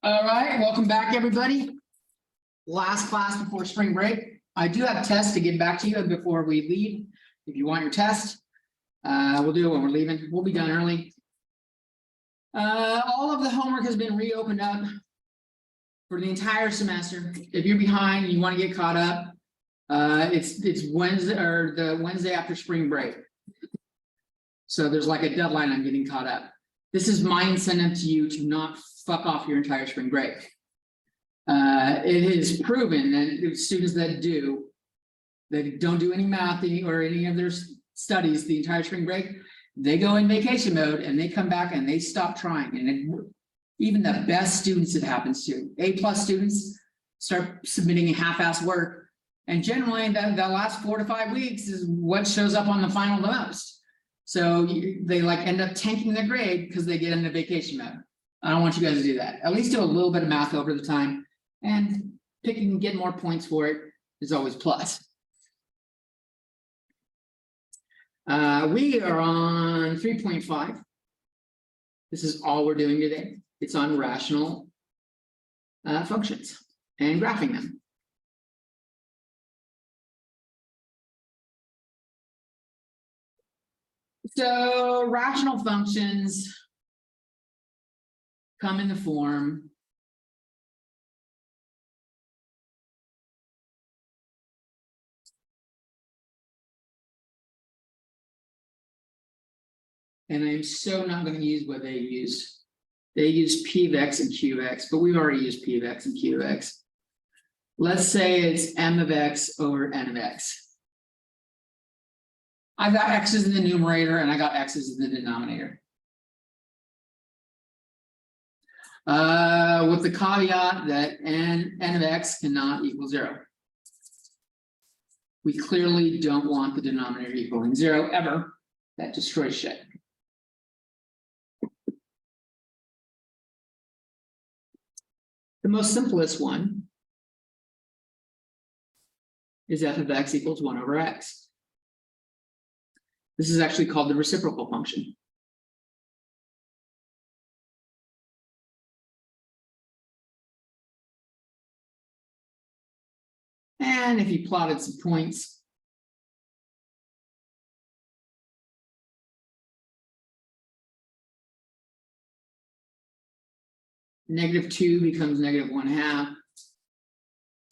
All right, welcome back, everybody. Last class before spring break. I do have tests to get back to you before we leave. If you want your test, we'll do it when we're leaving. We'll be done early. All of the homework has been reopened up for the entire semester. If you're behind and you want to get caught up, it's Wednesday or the Wednesday after spring break. So there's like a deadline on getting caught up. This is my incentive to you to not fuck off your entire spring break. It is proven that students that don't do any math or any of their studies the entire spring break, they go in vacation mode and they come back and they stop trying. And even the best students it happens to, A+ students start submitting half-ass work. And generally that last 4 to 5 weeks is what shows up on the final the most. So they like end up tanking their grade because they get into vacation mode. I don't want you guys to do that. At least do a little bit of math over the time, and picking and getting more points for it is always plus. We are on 3.5. This is all we're doing today. It's on rational functions and graphing them. So rational functions come in the form and I'm so not going to use what they use. They use P of X and Q of X, but we've already used P of X and Q of X. Let's say it's M of X over N of X. I've got X's in the numerator and I got X's in the denominator. With the caveat that N of X cannot equal 0. We clearly don't want the denominator equaling 0 ever. That destroys shit. The most simplest one is f of x equals 1 over x. This is actually called the reciprocal function. And if you plotted some points, -2 becomes -1/2.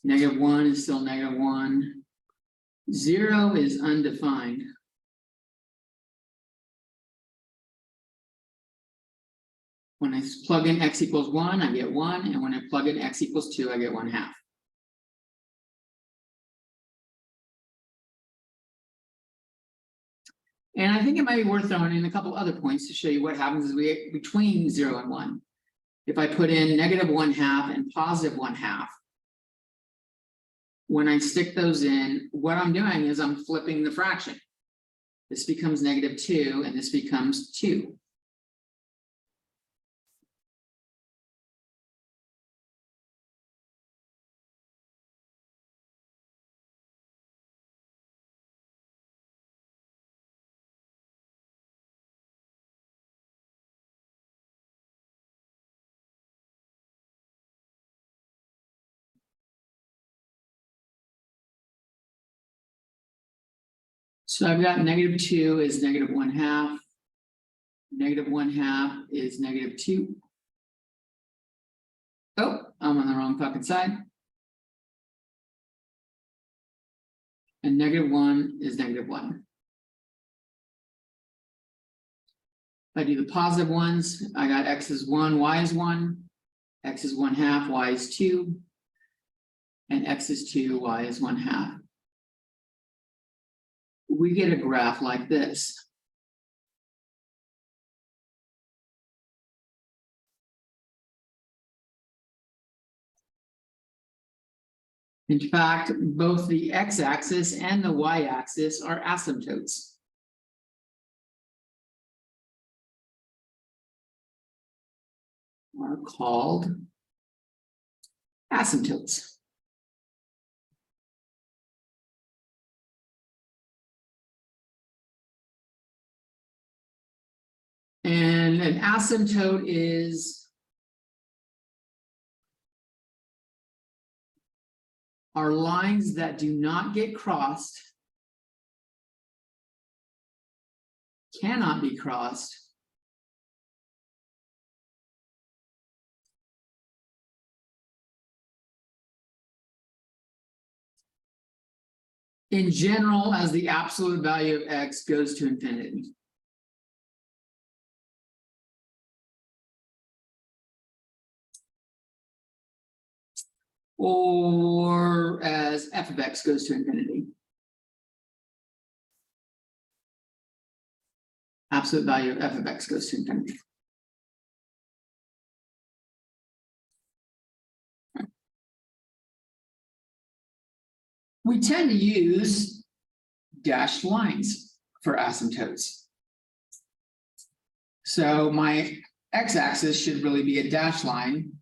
-1 is still -1. 0 is undefined. When I plug in x equals 1, I get 1, and when I plug in x equals 2, I get 1/2. And I think it might be worth throwing in a couple other points to show you what happens as we between 0 and 1. If I put in -1/2 and +1/2, when I stick those in, what I'm doing is I'm flipping the fraction. This becomes -2 and this becomes 2. So I've got -2 is -1/2. -1/2 is -2. Oh, I'm on the wrong fucking side. And -1 is -1. If I do the positive ones, I got x is 1, y is 1, x is 1/2, y is 2, and x is 2, y is 1/2. We get a graph like this. In fact, both the x-axis and the y-axis are asymptotes. Are called asymptotes. And an asymptote is are lines that do not get crossed, cannot be crossed, in general as the absolute value of x goes to infinity. Or as f of x goes to infinity. Absolute value of f of x goes to infinity. We tend to use dashed lines for asymptotes. So my x-axis should really be a dashed line,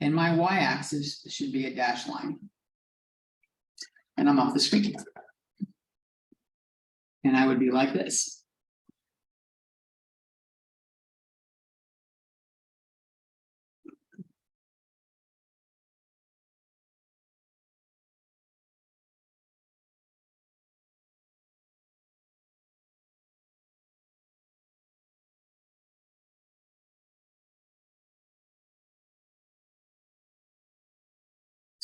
and my y-axis should be a dashed line. And I'm off the screen. And I would be like this.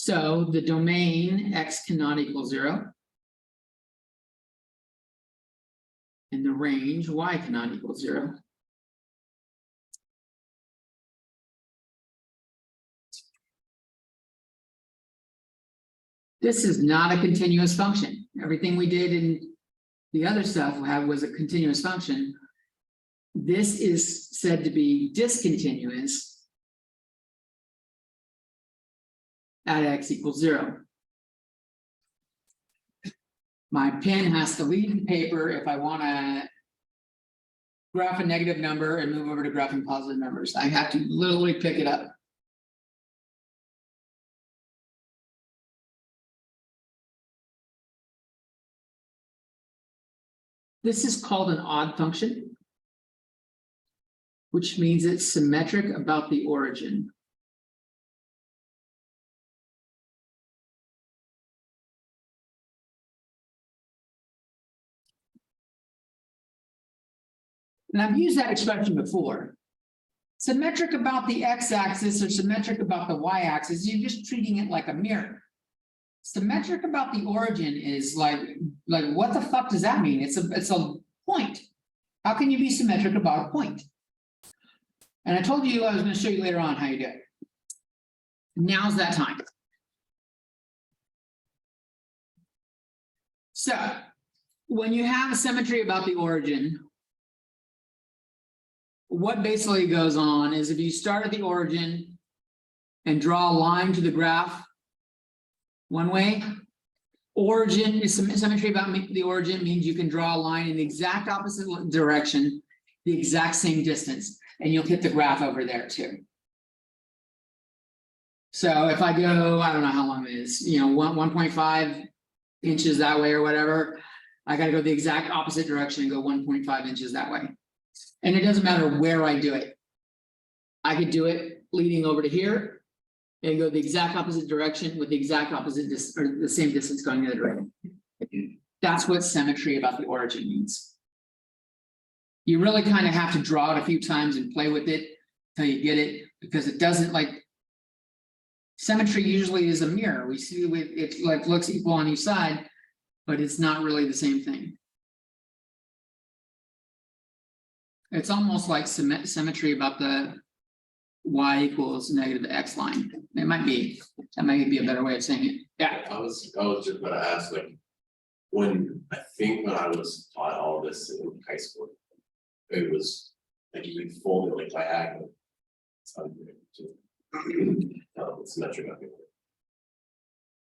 So the domain x cannot equal 0. And the range y cannot equal 0. This is not a continuous function. Everything we did in the other stuff was a continuous function. This is said to be discontinuous at x equals 0. My pen has to leave the paper if I want to graph a negative number and move over to graphing positive numbers. I have to literally pick it up. This is called an odd function, which means it's symmetric about the origin. And I've used that expression before. Symmetric about the x-axis or symmetric about the y-axis, you're just treating it like a mirror. Symmetric about the origin is like what the fuck does that mean? It's a point. How can you be symmetric about a point? And I told you I was going to show you later on how you do it. Now's that time. So when you have a symmetry about the origin, what basically goes on is if you start at the origin and draw a line to the graph one way, origin is symmetry about the origin means you can draw a line in the exact opposite direction, the exact same distance, and you'll hit the graph over there too. So if I go, I don't know how long it is, 1.5 inches that way or whatever, I got to go the exact opposite direction and go 1.5 inches that way. And it doesn't matter where I do it. I could do it leading over to here and go the exact opposite direction with the exact opposite or the same distance going the other direction. That's what symmetry about the origin means. You really kind of have to draw it a few times and play with it until you get it, because it doesn't symmetry usually is a mirror. We see it looks equal on each side, but it's not really the same thing. It's almost like symmetry about the y equals negative x line. That might be a better way of saying it. Yeah. I was just gonna ask, when I was taught all this in high school, it was you would fold it like diagonal. It's symmetric, I think.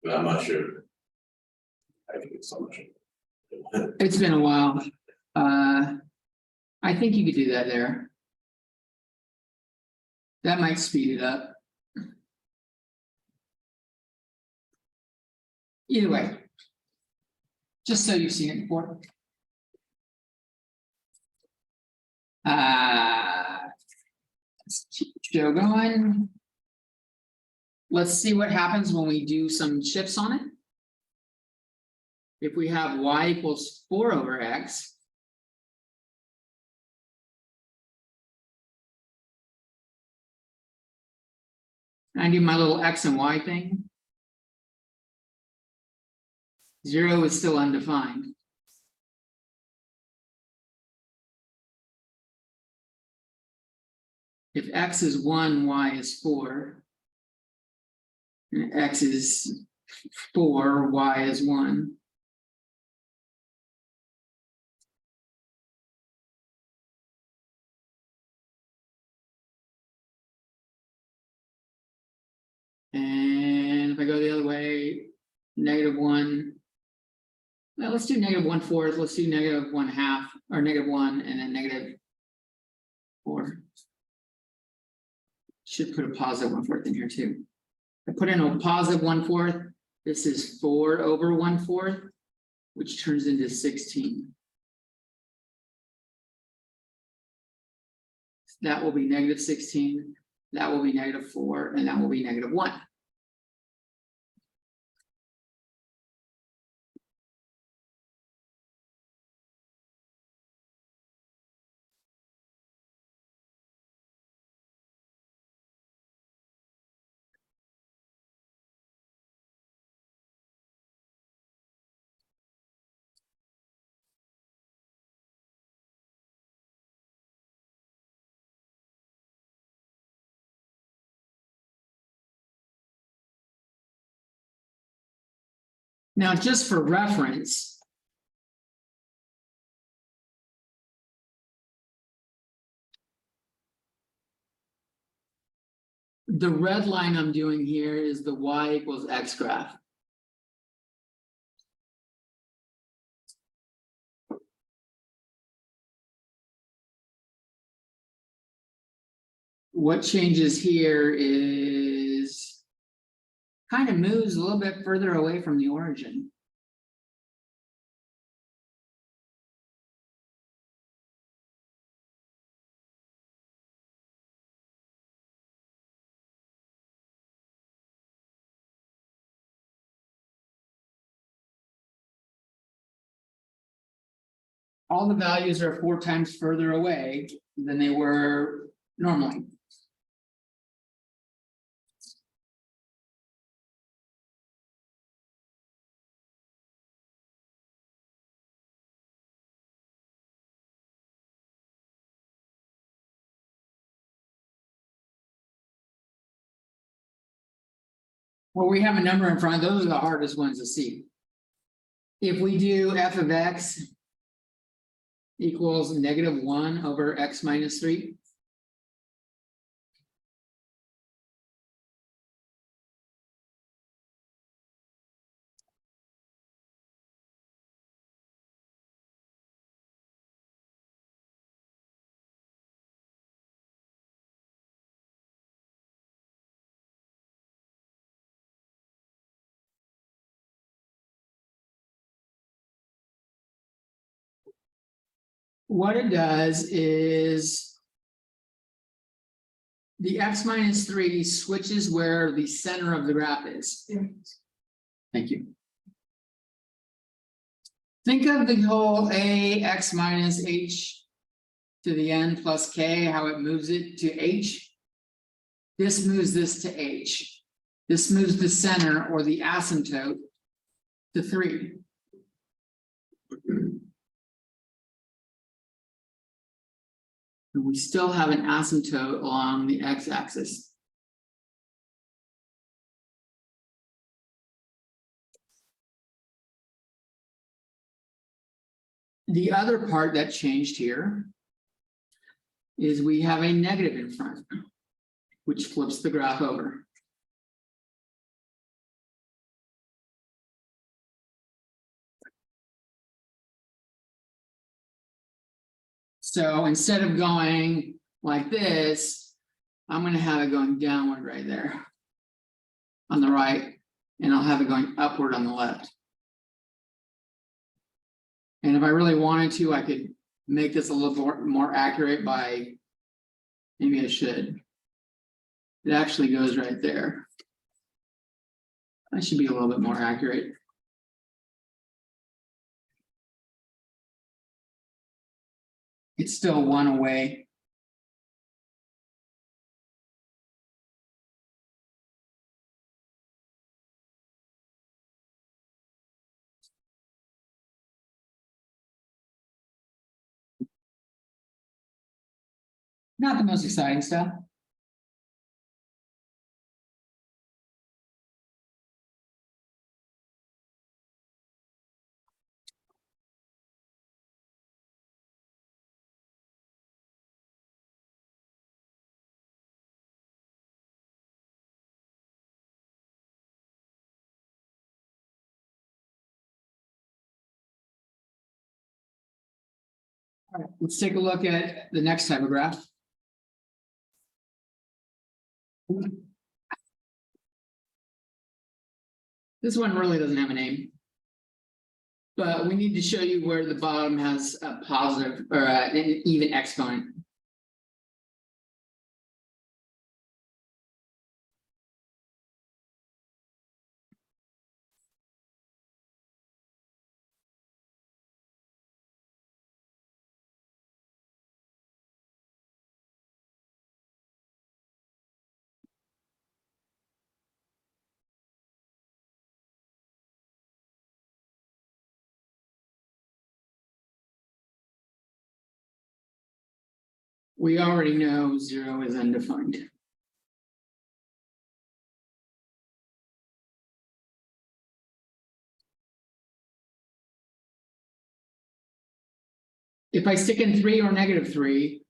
But I'm not sure. I think it's so much. It's been a while. I think you could do that there. That might speed it up. Either way, just so you've seen it before. Let's keep the show going. let's see what happens when we do some shifts on it. If we have y equals 4 over x. I do my little x and y thing. 0 is still undefined. If x is 1, y is 4. And x is 4, y is 1. And if I go the other way, -1. Well, let's do -1/4. Let's do -1/2 or -1 and then -4. Should put a positive 1/4 in here too. I put in a positive 1/4. This is 4 over 1/4, which turns into 16. That will be -16. That will be -4, and that will be -1. Now, just for reference, the red line I'm doing here is the y equals x graph. What changes here is kind of moves a little bit further away from the origin. All the values are 4 times further away than they were normally. Well, we have a number in front, those are the hardest ones to see. If we do f of x equals -1 over x minus 3. What it does is the x minus 3 switches where the center of the graph is. Thank you. Think of the whole a x minus h to the n plus k, how it moves it to h. This moves this to h. This moves the center or the asymptote to 3. And we still have an asymptote along the x-axis. The other part that changed here is we have a negative in front, which flips the graph over. So instead of going like this, I'm going to have it going downward right there on the right, and I'll have it going upward on the left. And if I really wanted to, I could make this a little more accurate by, maybe I should. It actually goes right there. That should be a little bit more accurate. It's still one away. Not the most exciting stuff. All right, let's take a look at the next type of graph. This one really doesn't have a name. But we need to show you where the bottom has a positive or an even exponent. We already know 0 is undefined. If I stick in 3 or -3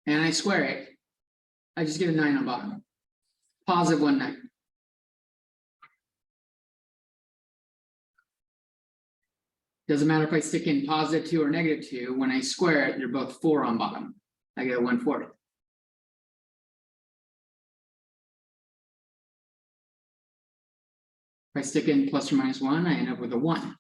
and I square it, I just get a 9 on bottom. Positive 1 9. Doesn't matter if I stick in +2 or -2, when I square it, they're both 4 on bottom. I get a 1/4. If I stick in plus or minus 1, I end up with a 1.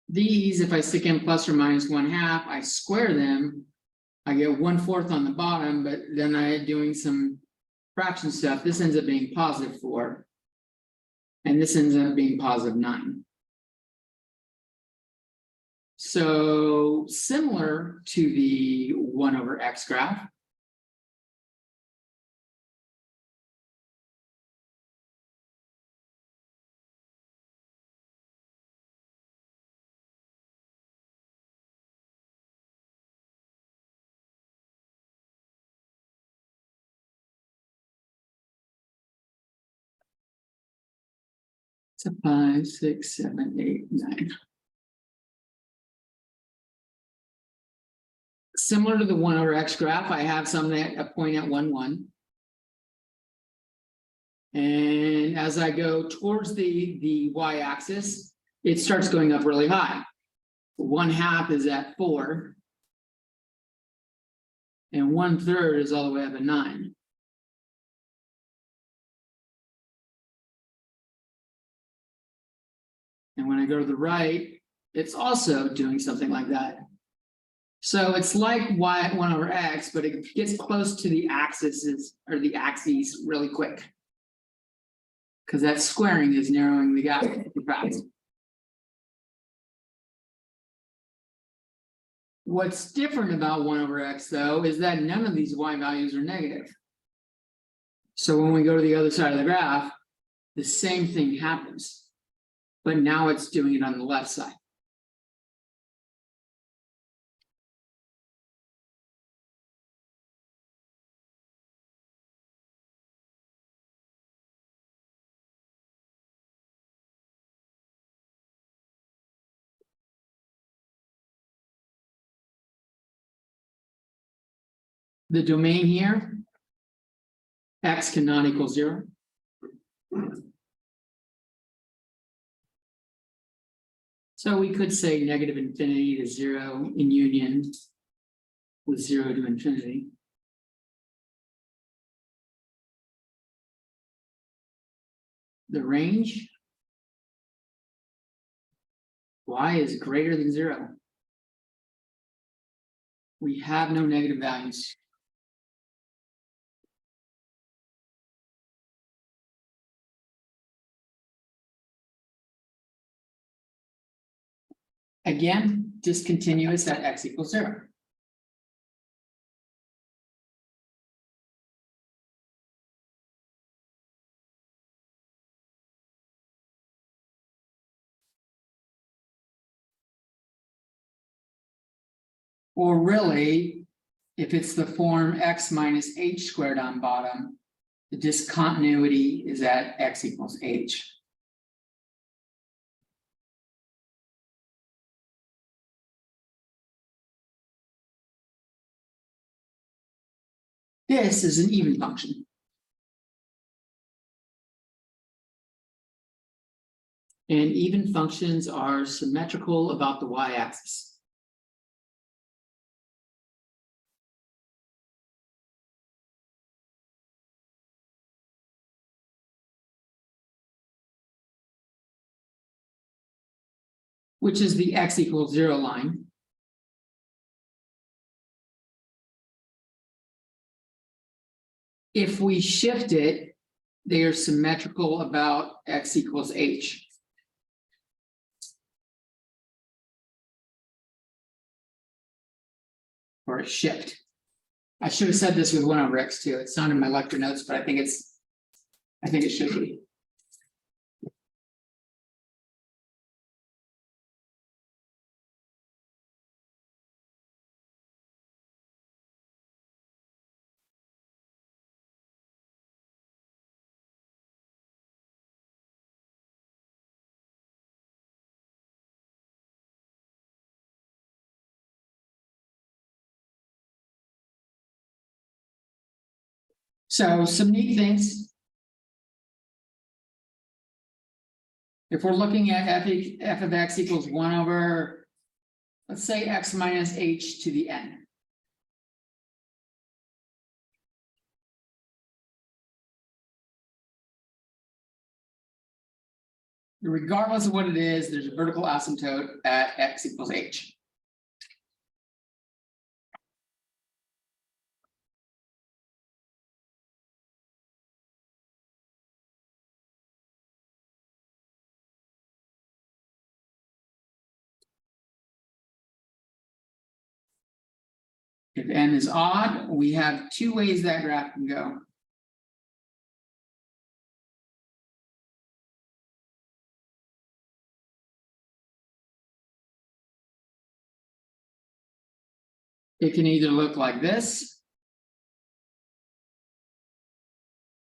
These, if I stick in plus or minus 1/2, I square them, I get 1/4 on the bottom, but then I doing some fraction stuff, this ends up being +4. And this ends up being +9. So similar to the 1/x graph. So 5, 6, 7, 8, 9. Similar to the 1/x graph, I have some that point at 1 1. And as I go towards the y-axis, it starts going up really high. 1/2 is at 4. And 1/3 is all the way up at 9. And when I go to the right, it's also doing something like that. So it's like y 1/x, but it gets close to the axes or the axes really quick. Because that squaring is narrowing the gap fast. What's different about 1/x though is that none of these y values are negative. So when we go to the other side of the graph, the same thing happens. But now it's doing it on the left side. The domain here, x cannot equal 0. So we could say -infinity to 0 in union with 0 to infinity. The range, y is greater than 0. We have no negative values. Again, discontinuous at x equals 0. Or really, if it's the form x minus h squared on bottom, the discontinuity is at x equals h. This is an even function. And even functions are symmetrical about the y-axis. Which is the x equals 0 line. If we shift it, they are symmetrical about x equals h. Or a shift. I should have said this with 1 over x too. It's not in my lecture notes, but I think it should be. So some neat things. If we're looking at f of x equals 1 over, let's say x minus h to the n. Regardless of what it is, there's a vertical asymptote at x equals h. If n is odd, we have 2 ways that graph can go. It can either look like this,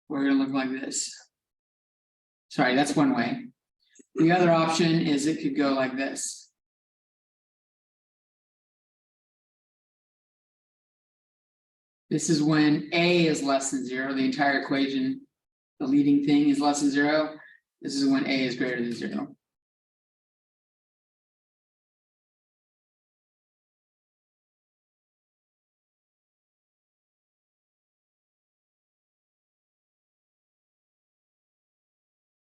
or it'll look like this. Sorry, that's one way. The other option is it could go like this. This is when a is less than 0, the entire equation, the leading thing is less than 0. This is when a is greater than 0.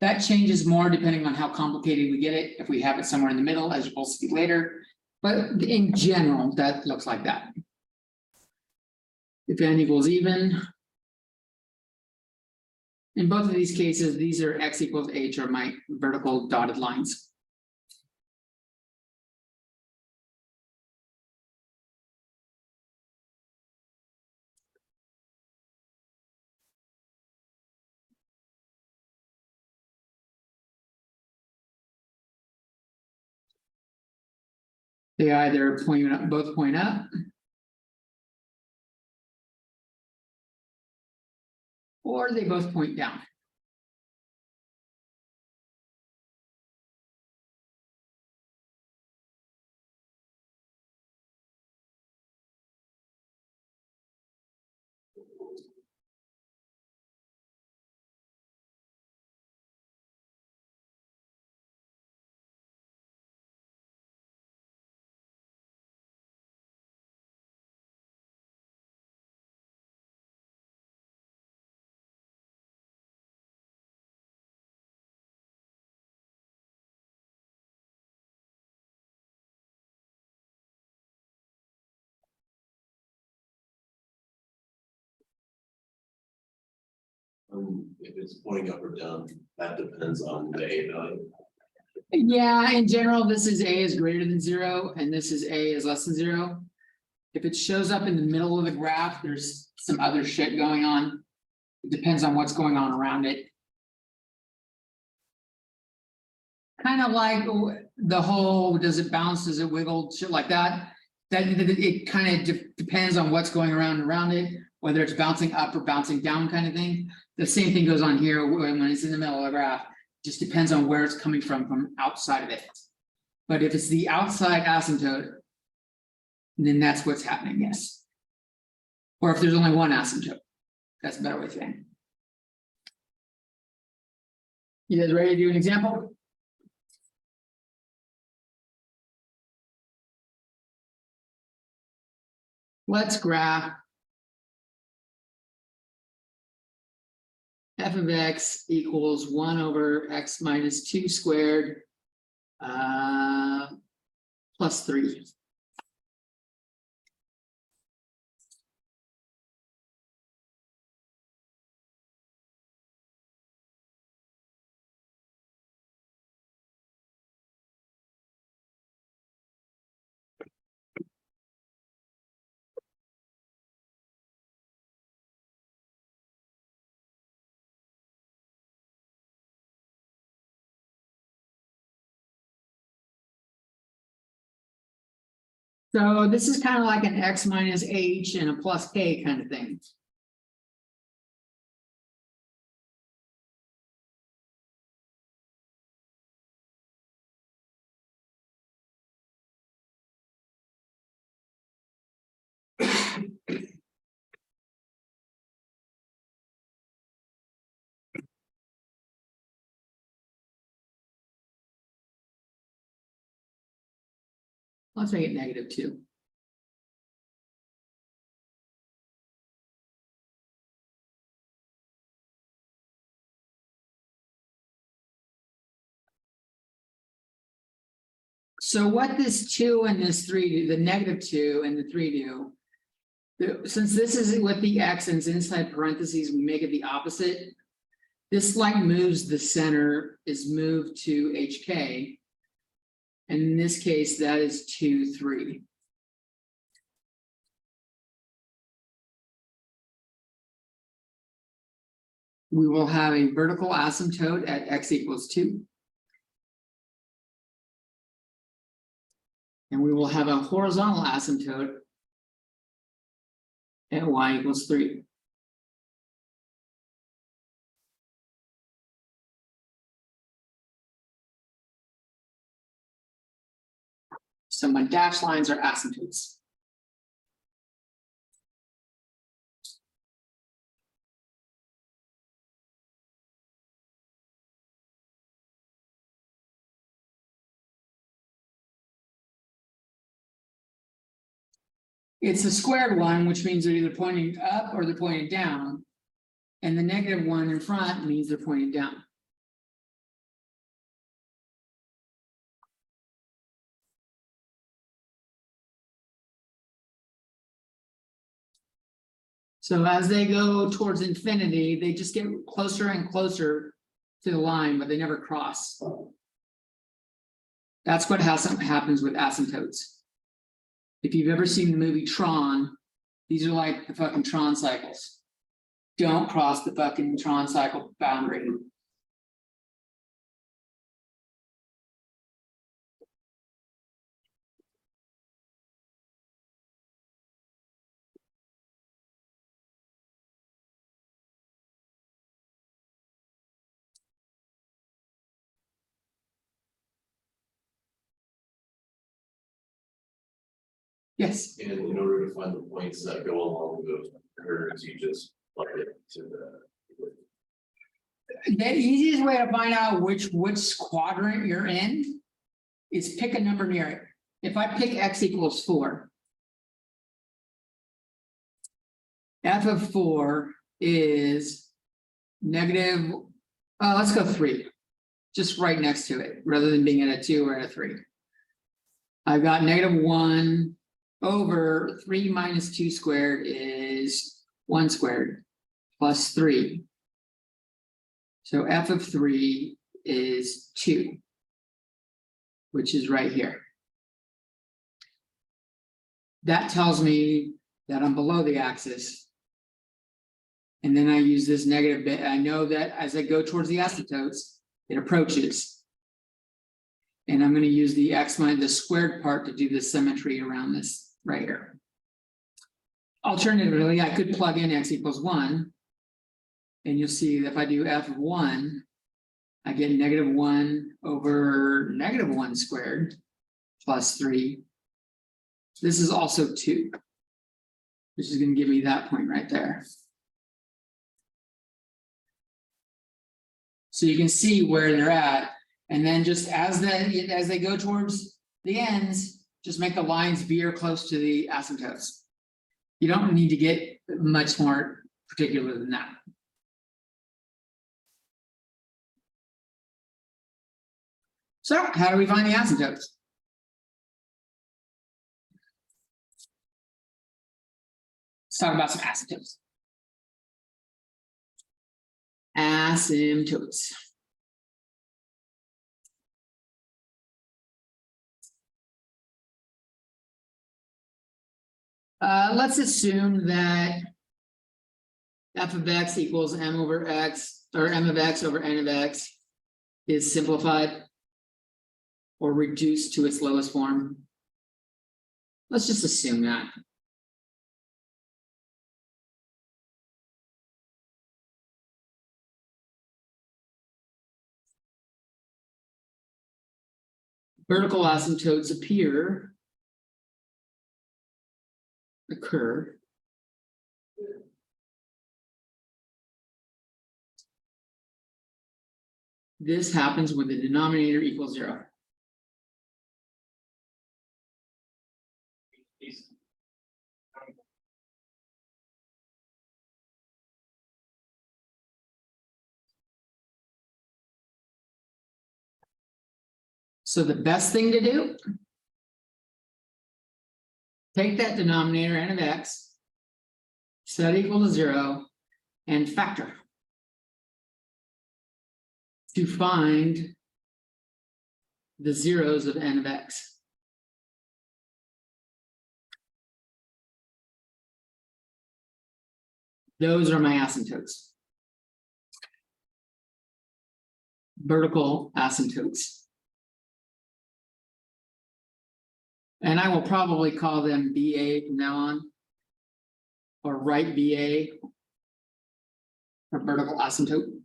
That changes more depending on how complicated we get it. If we have it somewhere in the middle, as you'll see later, but in general, that looks like that. If n equals even. In both of these cases, these are x equals h, or my vertical dotted lines. They either point up, both point up, or they both point down. If it's pointing up or down, that depends on the A value. Yeah, in general, this is A is greater than 0, and this is A is less than 0. If it shows up in the middle of the graph, there's some other shit going on. It depends on what's going on around it. Kind of like the whole, does it bounce, does it wiggle, shit like that. That it kind of depends on what's going around it, whether it's bouncing up or bouncing down kind of thing. The same thing goes on here when it's in the middle of the graph. Just depends on where it's coming from outside of it. But if it's the outside asymptote, then that's what's happening, yes. Or if there's only one asymptote, that's a better way of saying. You guys ready to do an example? Let's graph f of x equals 1 over x minus 2 squared plus 3. So this is kind of like an x minus h and a plus k kind of thing. Let's make it -2. So what this 2 and this 3 do, the -2 and the 3 do, since this is with the x and it's inside parentheses, we make it the opposite. This like moves the center, is moved to HK. And in this case, that is 2, 3. We will have a vertical asymptote at x equals 2. And we will have a horizontal asymptote at y equals 3. So my dashed lines are asymptotes. It's a squared one, which means they're either pointing up or they're pointing down. And the negative one in front means they're pointing down. So as they go towards infinity, they just get closer and closer to the line, but they never cross. That's what happens with asymptotes. If you've ever seen the movie Tron, these are like the fucking Tron cycles. Don't cross the fucking Tron cycle boundary. Yes. And in order to find the points that go along those curves, you just plug it to the. The easiest way to find out which quadrant you're in is pick a number near it. If I pick x equals 4, f of 4 is negative, let's go 3, just right next to it, rather than being at a 2 or at a 3. I've got -1 over 3 minus 2 squared is 1 squared plus 3. So f of 3 is 2. which is right here. That tells me that I'm below the axis. And then I use this negative bit. I know that as I go towards the asymptotes, it approaches. And I'm going to use the x minus the squared part to do the symmetry around this right here. Alternatively, I could plug in x equals 1. And you'll see that if I do f of 1, I get -1 over -1 squared plus 3. This is also 2, which is going to give me that point right there. So you can see where they're at. And then just as they go towards the ends, just make the lines veer close to the asymptotes. You don't need to get much more particular than that. So how do we find the asymptotes? Let's talk about some asymptotes. Asymptotes. Let's assume that f of x equals m over x, or m of x over n of x is simplified or reduced to its lowest form. Let's just assume that. Vertical asymptotes occur this happens when the denominator equals 0. So the best thing to do, take that denominator n of x, set it equal to 0, and factor to find the zeros of n of x. Those are my asymptotes. Vertical asymptotes. And I will probably call them BA from now on, or right BA, or vertical asymptote.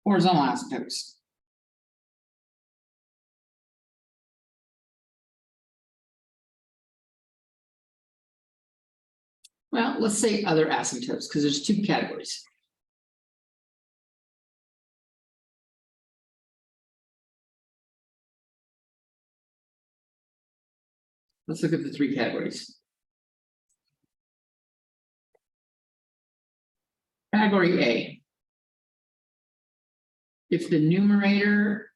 Horizontal asymptotes. Well, let's say other asymptotes, because there's 2 categories. Let's look at the 3 categories. Category A. If the numerator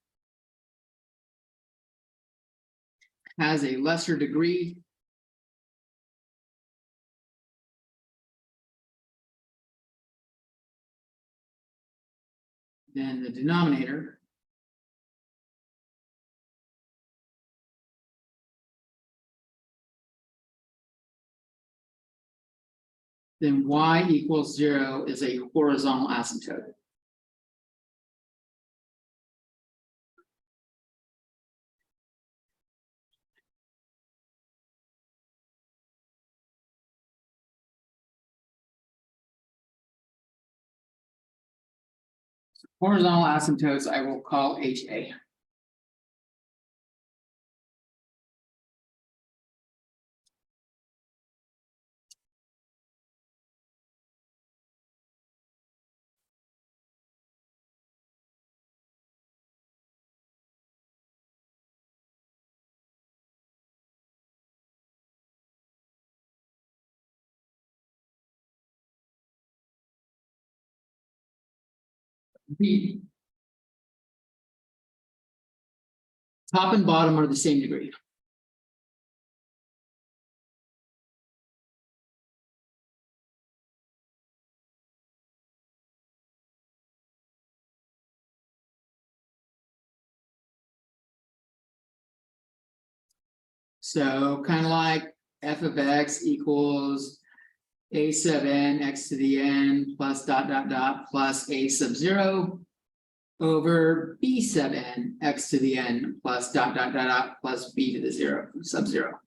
has a lesser degree than the denominator, then y equals 0 is a horizontal asymptote. Horizontal asymptotes I will call HA. B. Top and bottom are the same degree. So kind of like f of x equals a sub n x to the n plus dot dot dot plus a sub 0 over b sub n x to the n plus dot dot dot dot plus b to the 0 sub 0.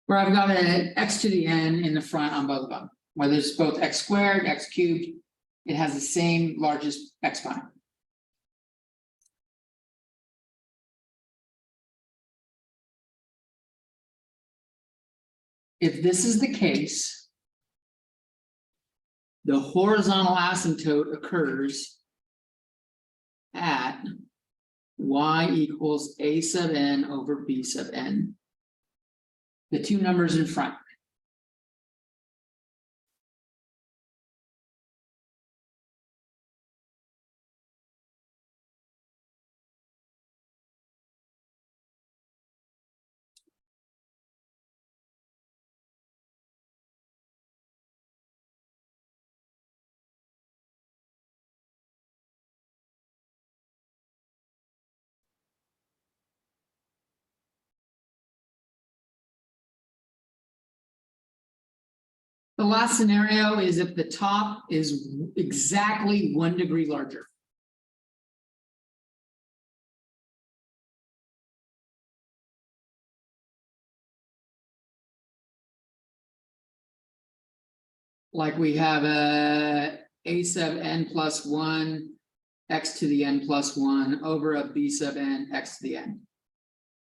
Where I've got an x to the n in the front on both of them, whether it's both x squared, x cubed, it has the same largest exponent. If this is the case, the horizontal asymptote occurs at y equals a sub n over b sub n. The two numbers in front. The last scenario is if the top is exactly 1 degree larger. Like we have a sub n plus 1 x to the n plus 1 over a b sub n x to the n.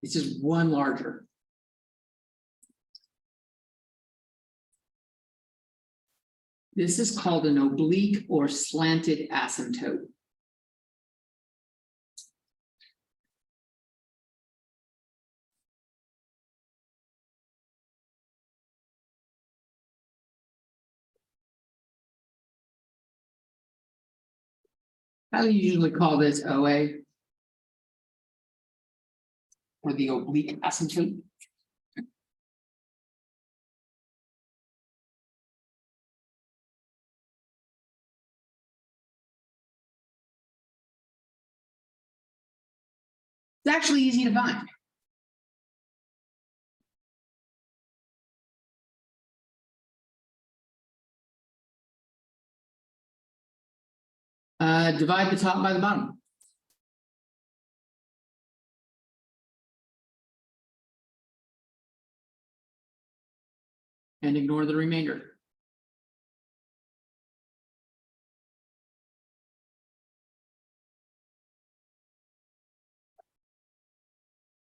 It's just one larger. This is called an oblique or slanted asymptote. How do you usually call this OA? Or the oblique asymptote? It's actually easy to find. Divide the top by the bottom. And ignore the remainder.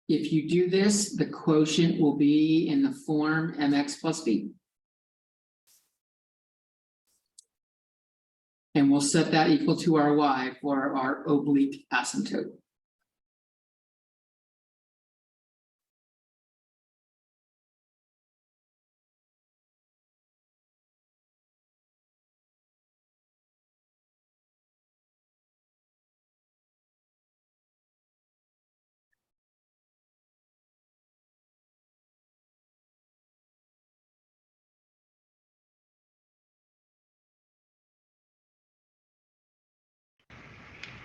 If you do this, the quotient will be in the form mx plus b. And we'll set that equal to our y for our oblique asymptote.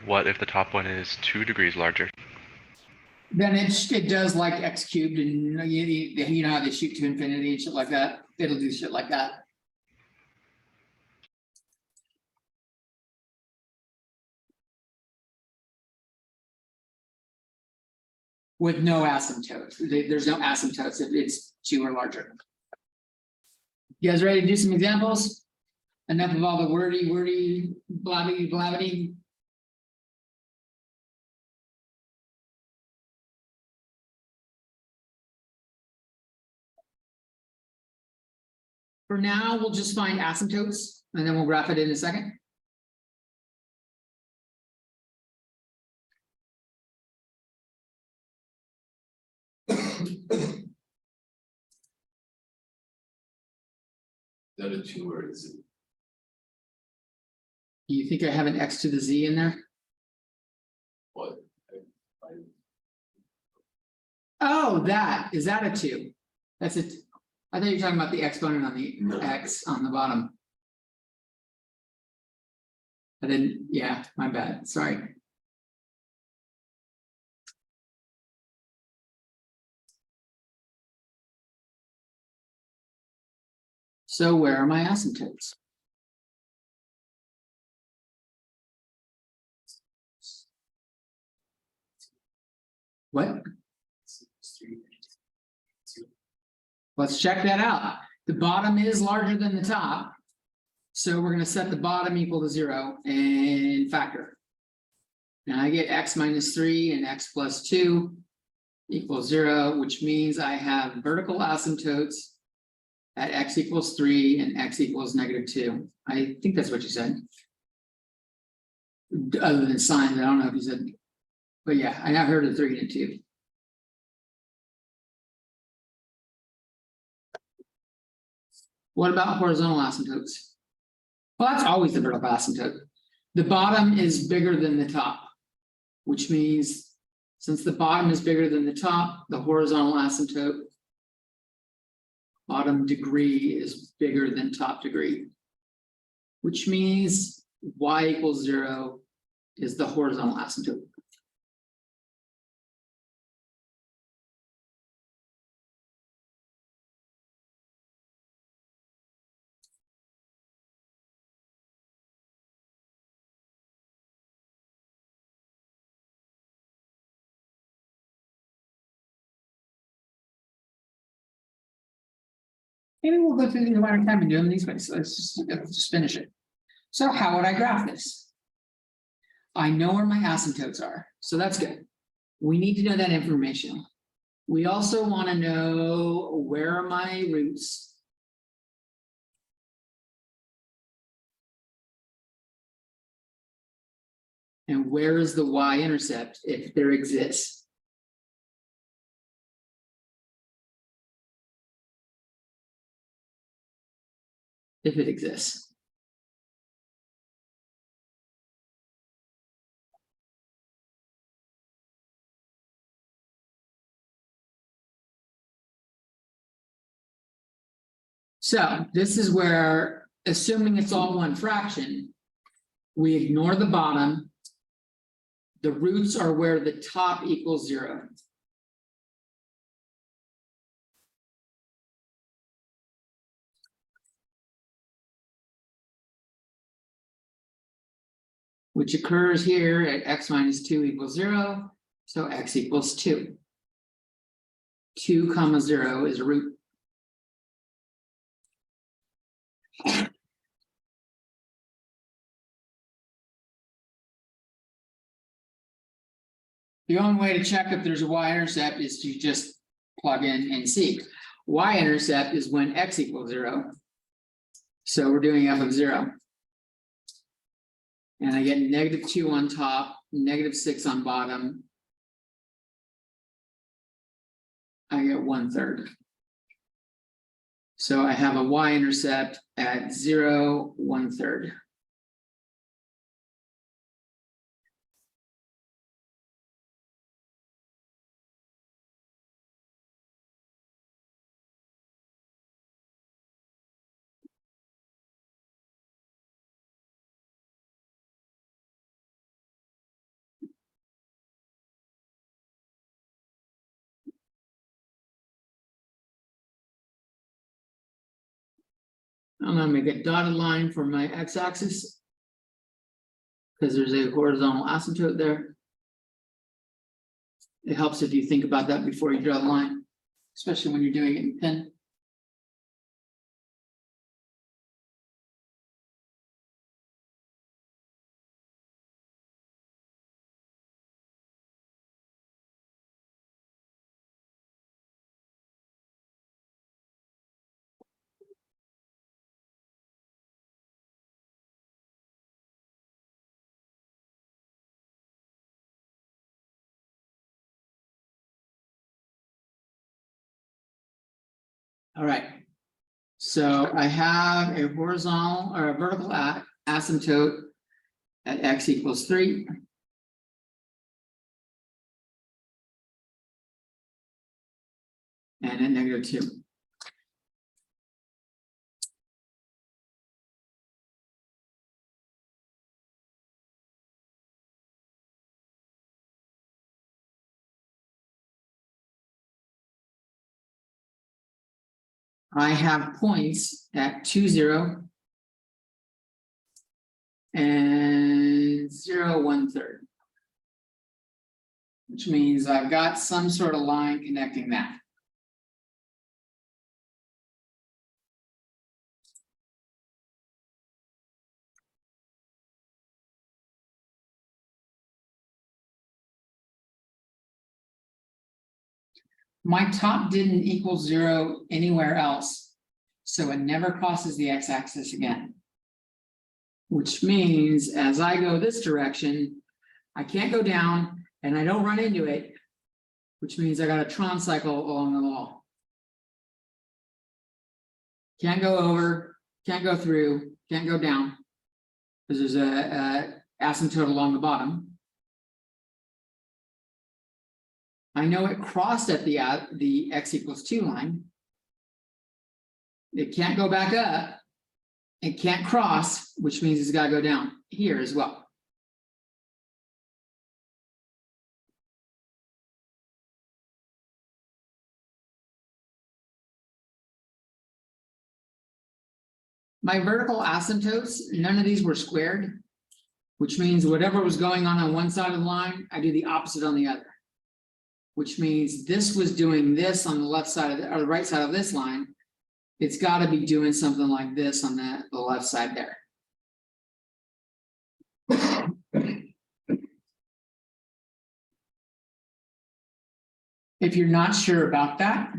What if the top one is 2 degrees larger? Then it does like x cubed, and you know how they shoot to infinity and shit like that. It'll do shit like that. With no asymptotes. There's no asymptotes if it's 2 or larger. You guys ready to do some examples? Enough of all the wordy, blabbity. For now, we'll just find asymptotes and then we'll graph it in a second. That a 2 or is it? You think I have an x to the z in there? What? Oh, is that a 2? That's it. I thought you were talking about the exponent on the No. x on the bottom. I didn't, yeah, my bad, sorry. So where are my asymptotes? What? Let's check that out. The bottom is larger than the top. So we're gonna set the bottom equal to 0 and factor. Now I get x minus 3 and x plus 2 equals 0, which means I have vertical asymptotes at x equals 3 and x equals -2. I think that's what you said. Other than signs, I don't know if you said, but yeah, I have heard of 3 and 2. What about horizontal asymptotes? Well, that's always the vertical asymptote. The bottom is bigger than the top, which means since the bottom is bigger than the top, the horizontal asymptote bottom degree is bigger than top degree, which means y equals 0 is the horizontal asymptote. Maybe we'll go through these one at a time and do them these ways. So let's just finish it. So how would I graph this? I know where my asymptotes are, so that's good. We need to know that information. We also want to know where are my roots. And where is the y-intercept if there exists? If it exists. So this is where, assuming it's all one fraction, we ignore the bottom. The roots are where the top equals 0. Which occurs here at x minus 2 equals 0, so x equals 2. 2 comma 0 is a root. The only way to check if there's a y-intercept is to just plug in and see. Y-intercept is when x equals 0. So we're doing f of 0. And I get -2 on top, -6 on bottom. I get 1/3. So I have a y-intercept at 0, 1/3. I'm gonna make a dotted line for my x-axis. Because there's a horizontal asymptote there. It helps if you think about that before you draw the line, especially when you're doing it in pen. All right. So I have a horizontal or a vertical asymptote at x equals 3. And at -2. I have points at 2, 0 and 0, 1/3. Which means I've got some sort of line connecting that. My top didn't equal 0 anywhere else, so it never crosses the x-axis again. Which means as I go this direction, I can't go down and I don't run into it, which means I got a Tron cycle along the wall. Can't go over, can't go through, can't go down, because there's a asymptote along the bottom. I know it crossed at the x equals 2 line. It can't go back up. It can't cross, which means it's got to go down here as well. My vertical asymptotes, none of these were squared, which means whatever was going on one side of the line, I do the opposite on the other. Which means this was doing this on the left side of or the right side of this line. It's got to be doing something like this on the left side there. If you're not sure about that,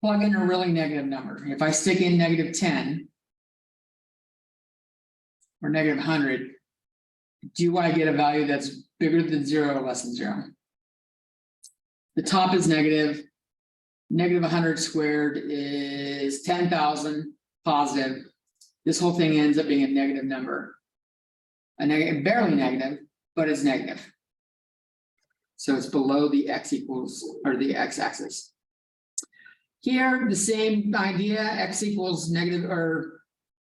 plug in a really negative number. If I stick in -10 or -100, do I get a value that's bigger than 0 or less than 0? The top is negative. -100 squared is 10,000 positive. This whole thing ends up being a negative number. A negative, barely negative, but it's negative. So it's below the x equals, or the x-axis. Here, the same idea, x equals negative, or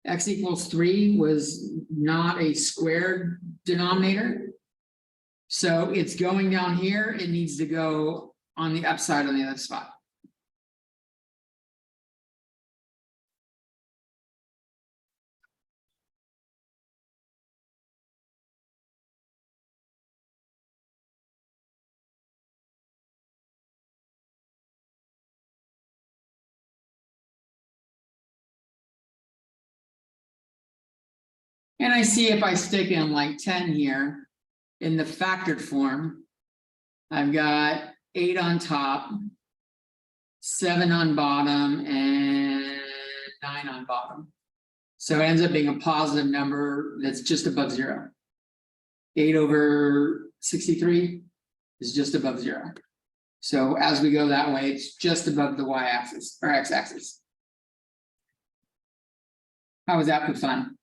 x equals 3 was not a squared denominator. So it's going down here, it needs to go on the upside on the other spot. And I see if I stick in like 10 here in the factored form, I've got 8 on top, 7 on bottom, and 9 on bottom. So it ends up being a positive number that's just above 0. 8 over 63 is just above 0. So as we go that way, it's just above the y-axis or x-axis. How was that for fun?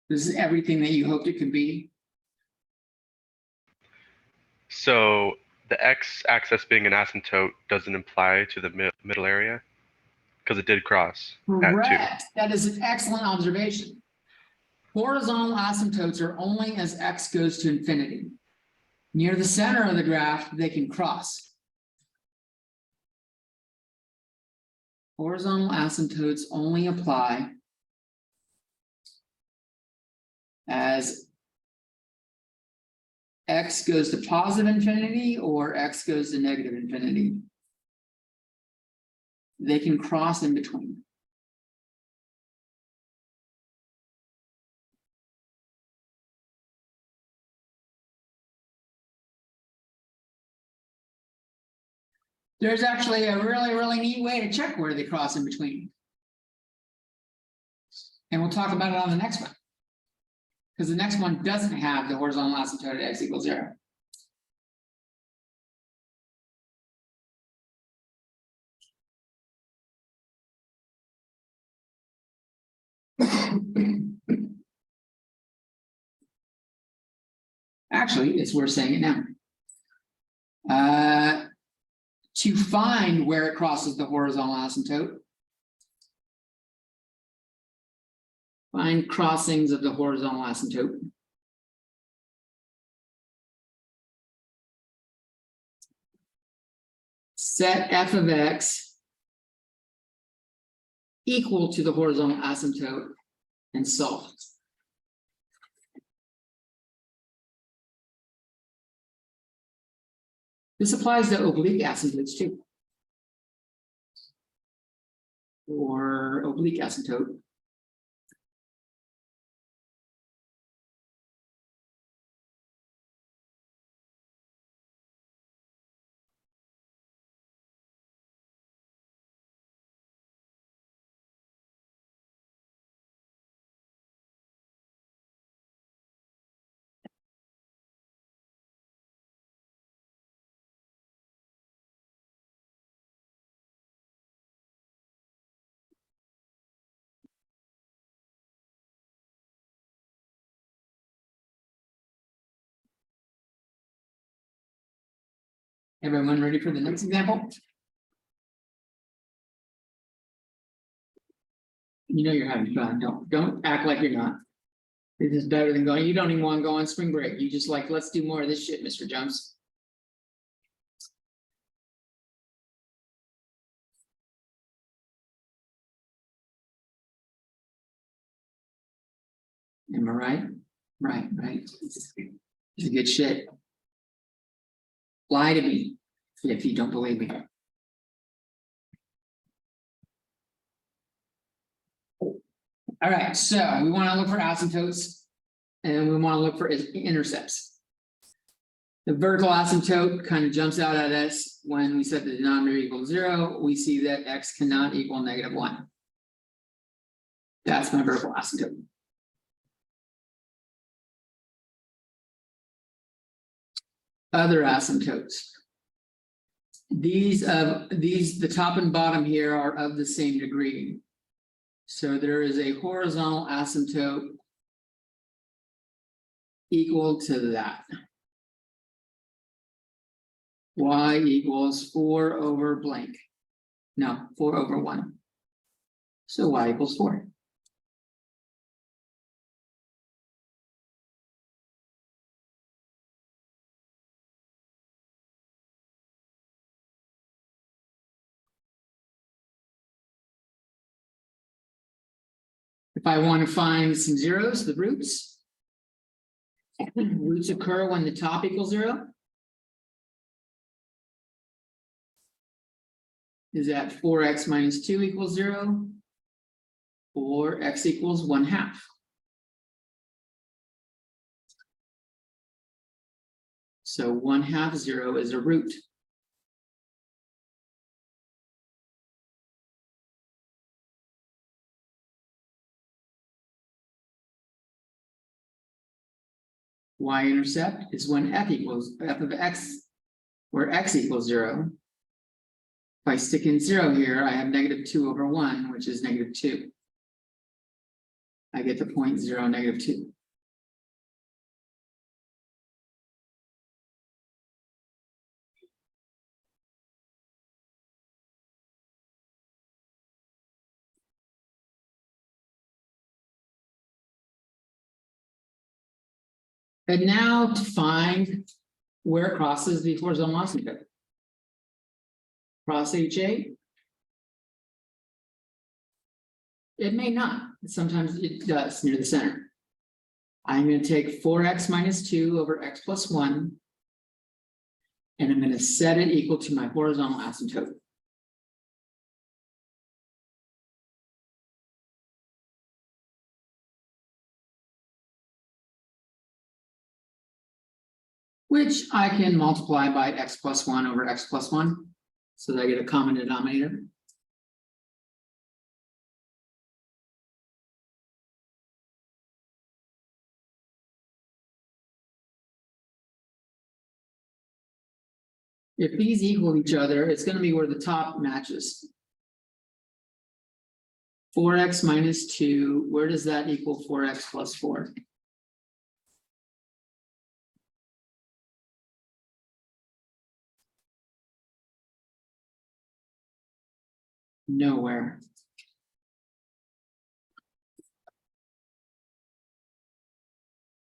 This is everything that you hoped it could be. So the x-axis being an asymptote doesn't apply to the middle area because it did cross at 2. Correct. That is an excellent observation. Horizontal asymptotes are only as x goes to infinity. Near the center of the graph, they can cross. Horizontal asymptotes only apply as x goes to positive infinity or x goes to negative infinity. They can cross in between. There's actually a really, really neat way to check where they cross in between. And we'll talk about it on the next one. Because the next one doesn't have the horizontal asymptote at x equals 0. Actually, it's worth saying it now. To find where it crosses the horizontal asymptote, find crossings of the horizontal asymptote. Set f of x equal to the horizontal asymptote and solve. This applies to oblique asymptotes too. Or oblique asymptote. Everyone ready for the next example? You know you're having fun. Don't act like you're not. This is better than going. You don't even want to go on spring break. You just like, let's do more of this shit, Mr. Jones. Am I right? Right. It's good shit. Lie to me if you don't believe me. All right, so we want to look for asymptotes and we want to look for intercepts. The vertical asymptote kind of jumps out at us when we set the denominator equals 0. We see that x cannot equal -1. That's my vertical asymptote. Other asymptotes. The top and bottom here are of the same degree. So there is a horizontal asymptote equal to that. Y equals 4 over blank. No, 4 over 1. So y equals 4. If I want to find some zeros, the roots. Roots occur when the top equals 0. Is that 4x minus 2 equals 0? Or x equals 1/2. So 1/2 0 is a root. Y-intercept is when f of x, where x equals 0. If I stick in 0 here, I have -2 over 1, which is -2. I get the point 0, -2. And now to find where it crosses the horizontal asymptote. Cross HA? It may not. Sometimes it does near the center. I'm going to take 4x minus 2 over x plus 1. And I'm going to set it equal to my horizontal asymptote. Which I can multiply by x plus 1 over x plus 1. So that I get a common denominator. If these equal each other, it's going to be where the top matches. 4x minus 2, where does that equal 4x plus 4? Nowhere.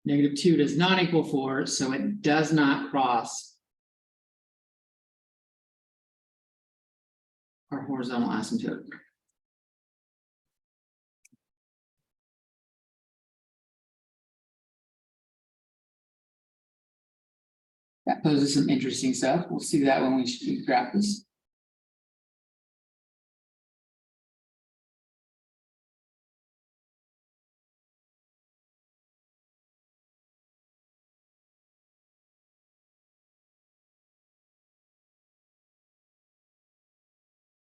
-2 does not equal 4, so it does not cross our horizontal asymptote. That poses some interesting stuff. We'll see that when we graph this.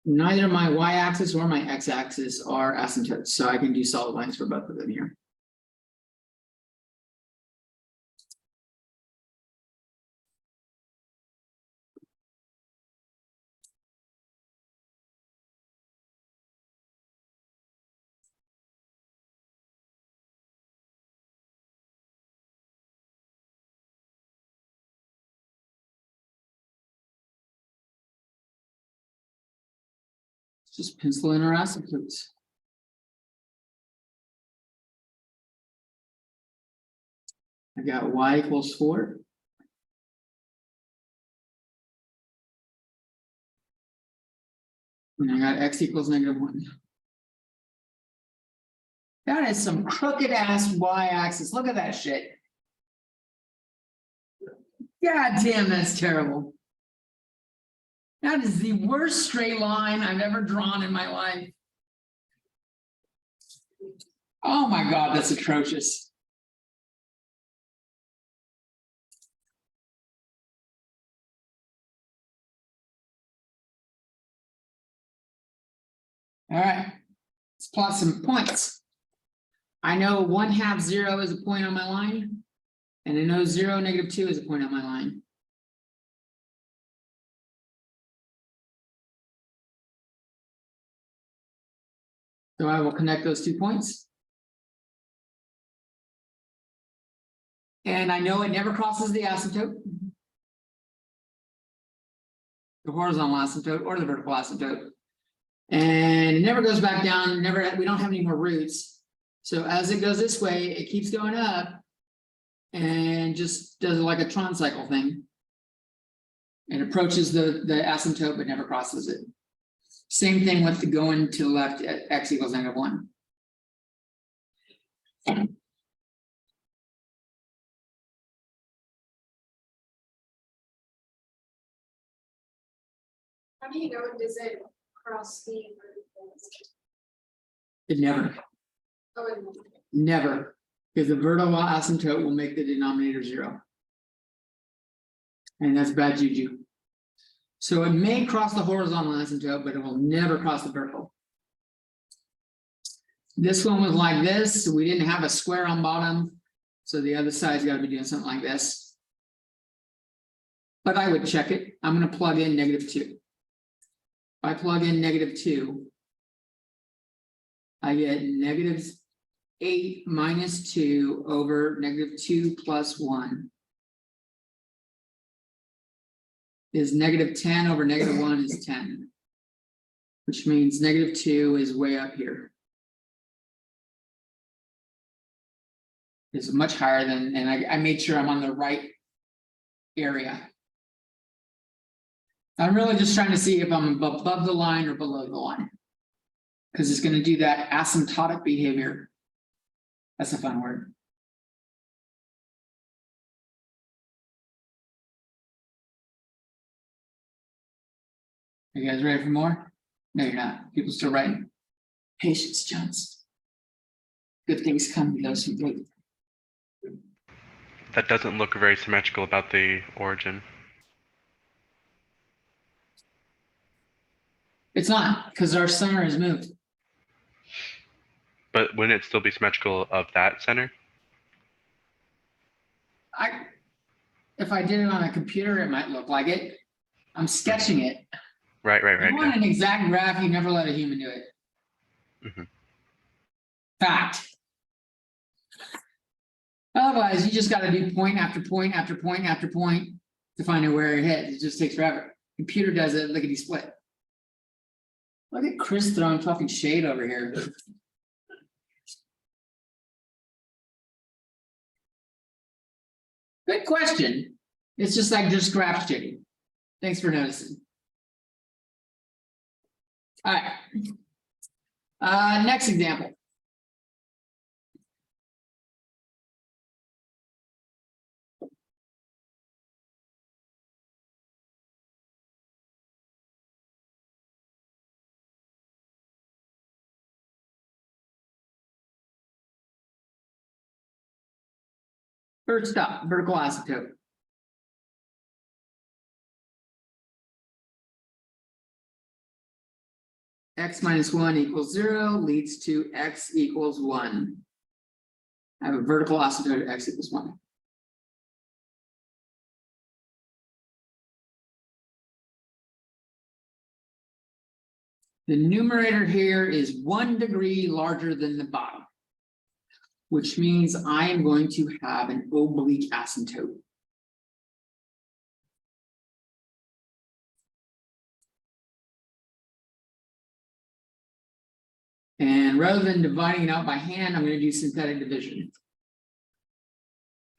Neither my y-axis or my x-axis are asymptotes, so I can do solid lines for both of them here. Just pencil in our asymptotes. I got y equals 4. And I got x equals -1. That is some crooked ass y-axis. Look at that shit. God damn, that's terrible. That is the worst straight line I've ever drawn in my life. Oh my God, that's atrocious. All right, let's plot some points. I know 1/2 0 is a point on my line, and I know 0, -2 is a point on my line. So I will connect those 2 points. And I know it never crosses the asymptote. The horizontal asymptote or the vertical asymptote. And it never goes back down, we don't have any more roots. So as it goes this way, it keeps going up and just does like a Tron cycle thing. And approaches the asymptote but never crosses it. Same thing with the going to the left at x equals -1. How do you know, does it cross the? It never, Oh, it won't. never, because the vertical asymptote will make the denominator 0. And that's bad juju. So it may cross the horizontal asymptote, but it will never cross the vertical. This one was like this, so we didn't have a square on bottom. So the other side's got to be doing something like this. But I would check it. I'm going to plug in -2. If I plug in -2, I get -8 minus 2 over -2 plus 1 is -10 over -1 is 10, which means -2 is way up here. It's much higher than, and I made sure I'm on the right area. I'm really just trying to see if I'm above the line or below the line, because it's going to do that asymptotic behavior. That's a fun word. Are you guys ready for more? No, you're not. People still writing. Patience, Jones. Good things come to those who wait. That doesn't look very symmetrical about the origin. It's not, because our center is moved. But wouldn't it still be symmetrical of that center? If I did it on a computer, it might look like it. I'm sketching it. Right. You want Yeah. an exact graph, you never let a human do it. Mhm. Fact. Otherwise, you just got to do point after point after point after point to find out where it hits. It just takes forever. Computer does it lickety split. Look at Chris throwing fucking shade over here. Good question. It's just like just graph shading. Thanks for noticing. All right. Next example. First up, vertical asymptote. X minus 1 equals 0 leads to x equals 1. I have a vertical asymptote at x equals 1. The numerator here is 1 degree larger than the bottom, which means I am going to have an oblique asymptote. And rather than dividing it out by hand, I'm going to do synthetic division.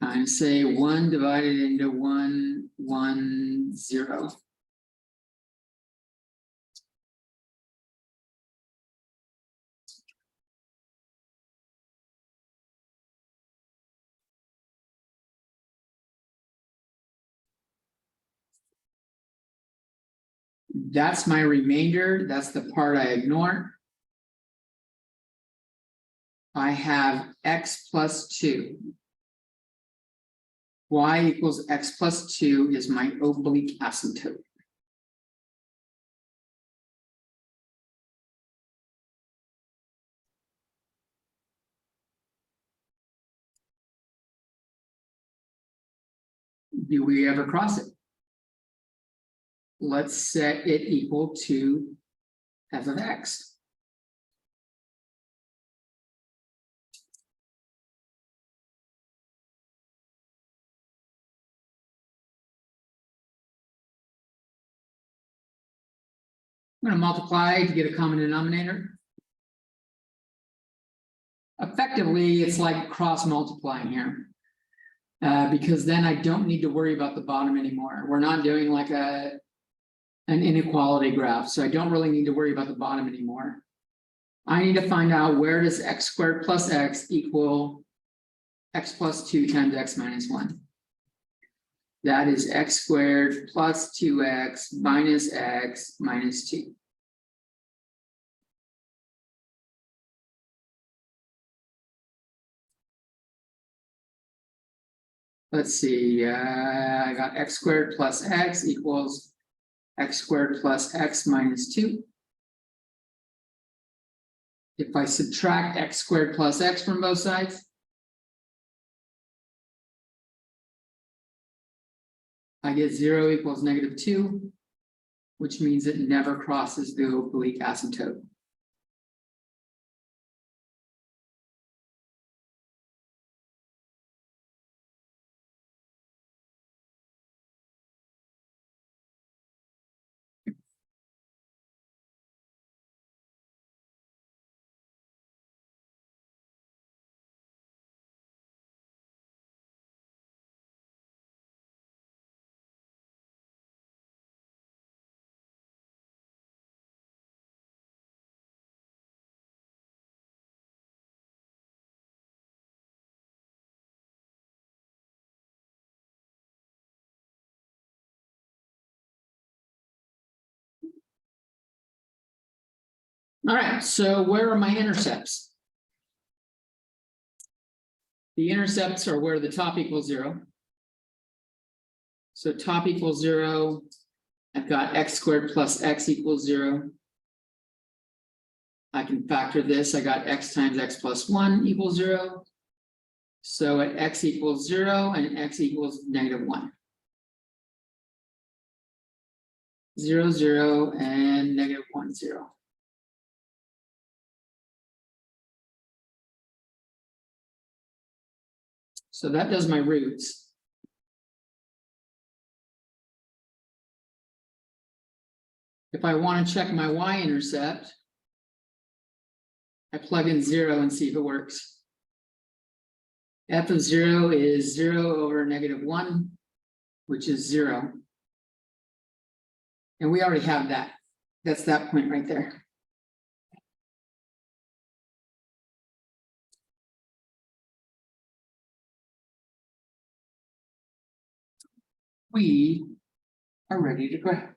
I say 1 divided into 1, 1, 0. That's my remainder. That's the part I ignore. I have x plus 2. Y equals x plus 2 is my oblique asymptote. Do we ever cross it? Let's set it equal to f of x. I'm going to multiply to get a common denominator. Effectively, it's like cross multiplying here. Because then I don't need to worry about the bottom anymore. We're not doing like an inequality graph, so I don't really need to worry about the bottom anymore. I need to find out where does x squared plus x equal x plus 2 times x minus 1. That is x squared plus 2x minus x minus 2. Let's see, I got x squared plus x equals x squared plus x minus 2. If I subtract x squared plus x from both sides, I get 0 equals negative 2, which means it never crosses the oblique asymptote. All right, so where are my intercepts? The intercepts are where the top equals 0. So top equals 0. I've got x squared plus x equals 0. I can factor this. I got x times x plus 1 equals 0. So at x equals 0 and x equals negative 1. 0, 0, and negative 1, 0. So that does my roots. If I want to check my y-intercept, I plug in 0 and see if it works. F of 0 is 0 over -1, which is 0. And we already have that. That's that point right there. We are ready to go.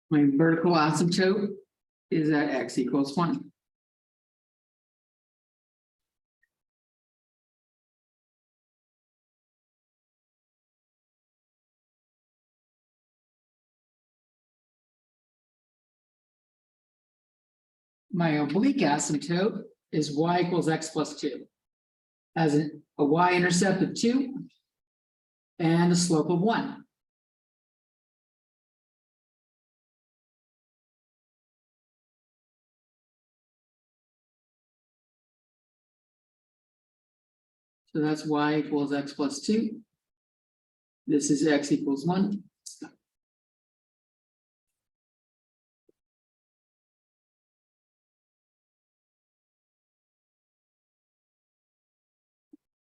My vertical asymptote is at x equals 1. My oblique asymptote is y equals x plus 2. Has a y-intercept of 2 and a slope of 1. So that's y equals x plus 2. This is x equals 1.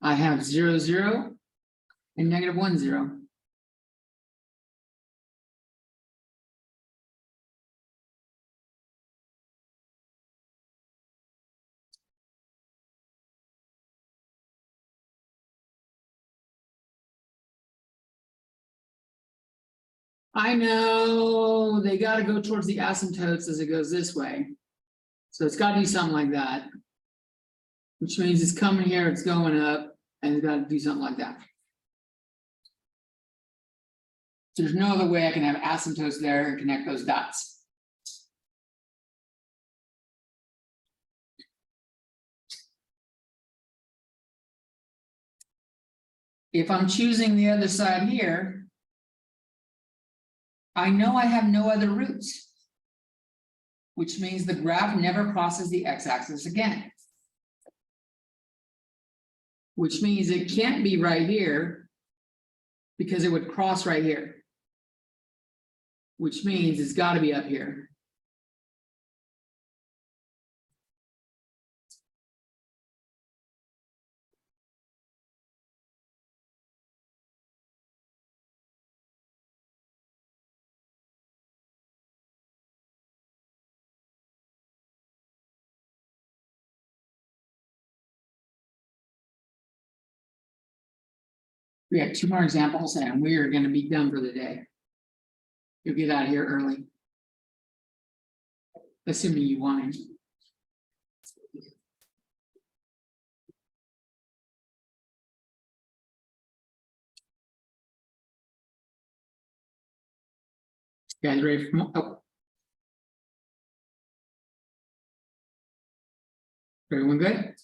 I have 0, 0 and -1, 0. I know they got to go towards the asymptotes as it goes this way. So it's got to do something like that. Which means it's coming here, it's going up, and it's got to do something like that. There's no other way I can have asymptotes there and connect those dots. If I'm choosing the other side here, I know I have no other roots, which means the graph never crosses the x-axis again. Which means it can't be right here because it would cross right here. Which means it's got to be up here. We have 2 more examples and we are going to be done for the day. You'll get out of here early. Assuming you want to. You guys ready for more? Oh. Everyone good?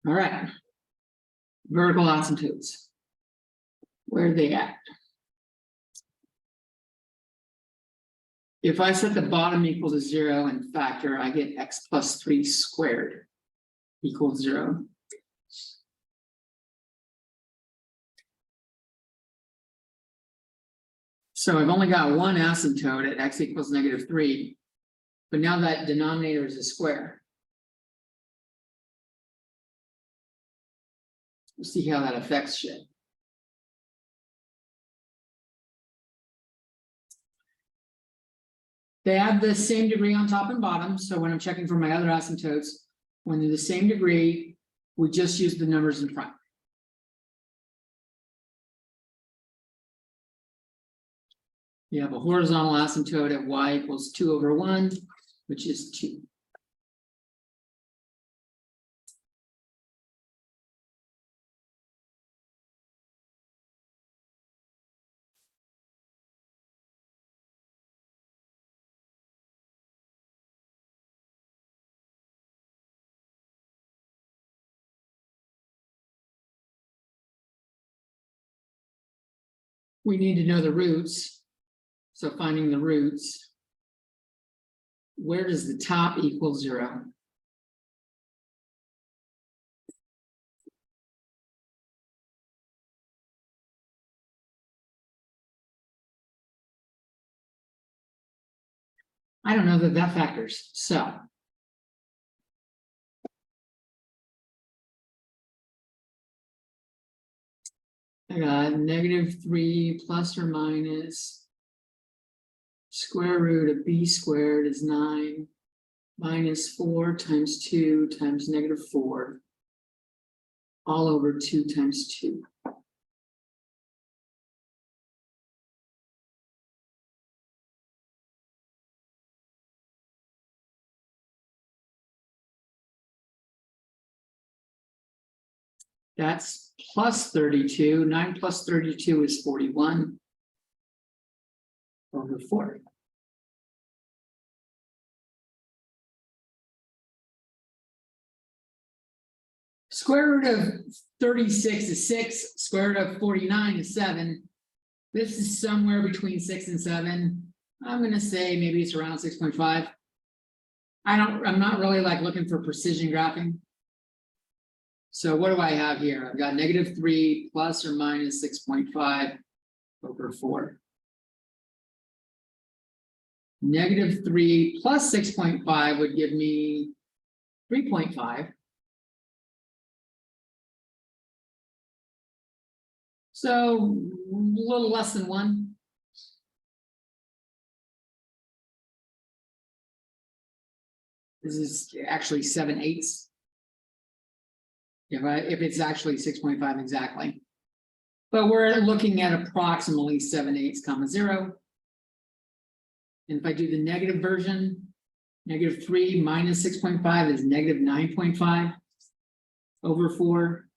All right. Vertical asymptotes. Where are they at? If I set the bottom equal to 0 and factor, I get x plus 3 squared equals 0. So I've only got one asymptote at x equals -3, but now that denominator is a square. We'll see how that affects shit. They have the same degree on top and bottom, so when I'm checking for my other asymptotes, when they're the same degree, we just use the numbers in front. You have a horizontal asymptote at y equals 2/1, which is 2. We need to know the roots. So finding the roots. Where does the top equal 0? I don't know that factors, so. I got -3 plus or minus square root of b squared is 9 minus 4 times 2 times -4 all over 2 times 2. That's plus 32. 9 plus 32 is 41 over 4. Square root of 36 is 6. Square root of 49 is 7. This is somewhere between 6 and 7. I'm going to say maybe it's around 6.5. I'm not really like looking for precision graphing. So what do I have here? I've got -3 plus or minus 6.5 over 4. -3 plus 6.5 would give me 3.5. So a little less than 1. This is actually 7/8. If it's actually 6.5 exactly. But we're looking at approximately 7/8, 0. And if I do the negative version, -3 minus 6.5 is -9.5 over 4.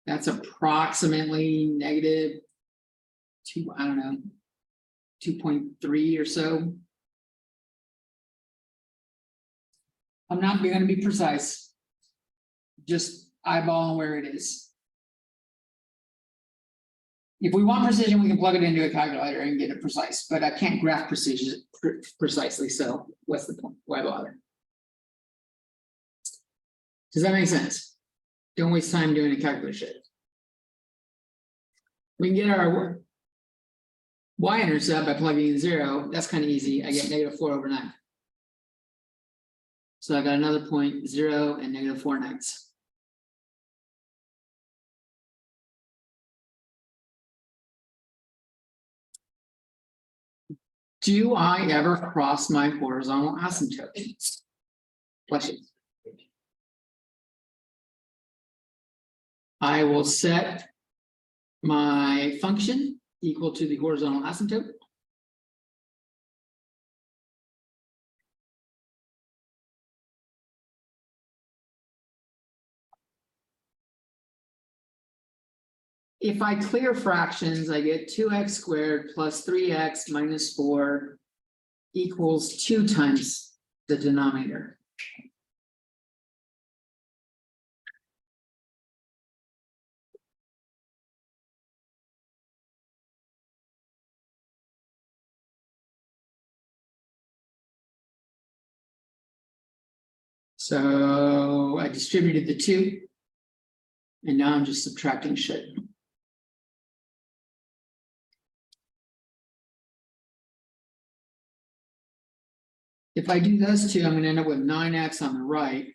That's approximately -2, I don't know, 2.3 or so. I'm not going to be precise, just eyeballing where it is. If we want precision, we can plug it into a calculator and get it precise, but I can't graph precision precisely, so what's the point? Why bother? Does that make sense? Don't waste time doing a calculation. We can get our y-intercept by plugging in 0. That's kind of easy. I get -4 over 9. So I got another point, 0 and -4/9. Do I ever cross my horizontal asymptote? Question. I will set my function equal to the horizontal asymptote. If I clear fractions, I get 2x squared plus 3x minus 4 equals 2 times the denominator. So I distributed the 2, and now I'm just subtracting shit. If I do those two, I'm going to end up with 9x on the right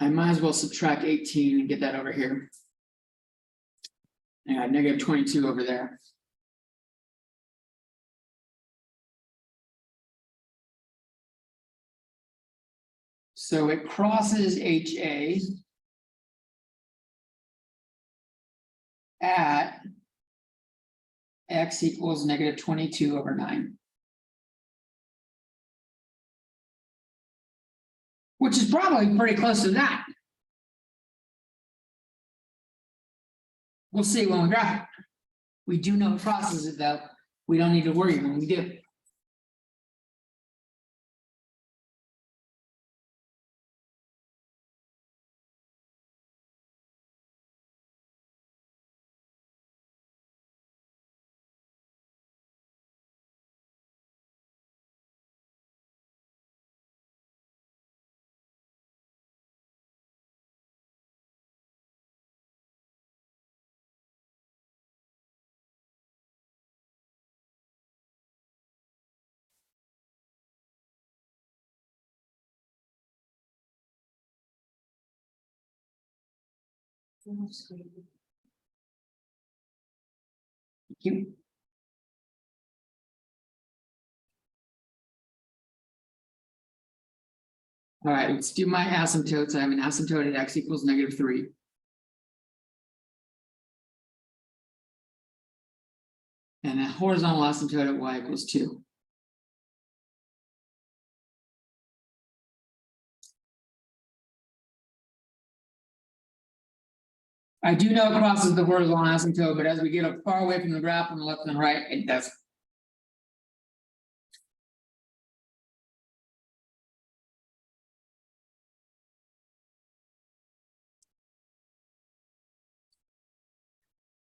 I might as well subtract 18 and get that over here. And I got negative 22 over there. So it crosses HA at x equals negative 22 over 9. Which is probably pretty close to that. We'll see when we graph it. We do know it crosses it though. We don't need to worry when we do. Thank you. All right, let's do my asymptotes. I have an asymptote at x equals negative 3. And a horizontal asymptote at y equals 2. I do know it crosses the horizontal asymptote, but as we get far away from the graph on the left and the right, it doesn't.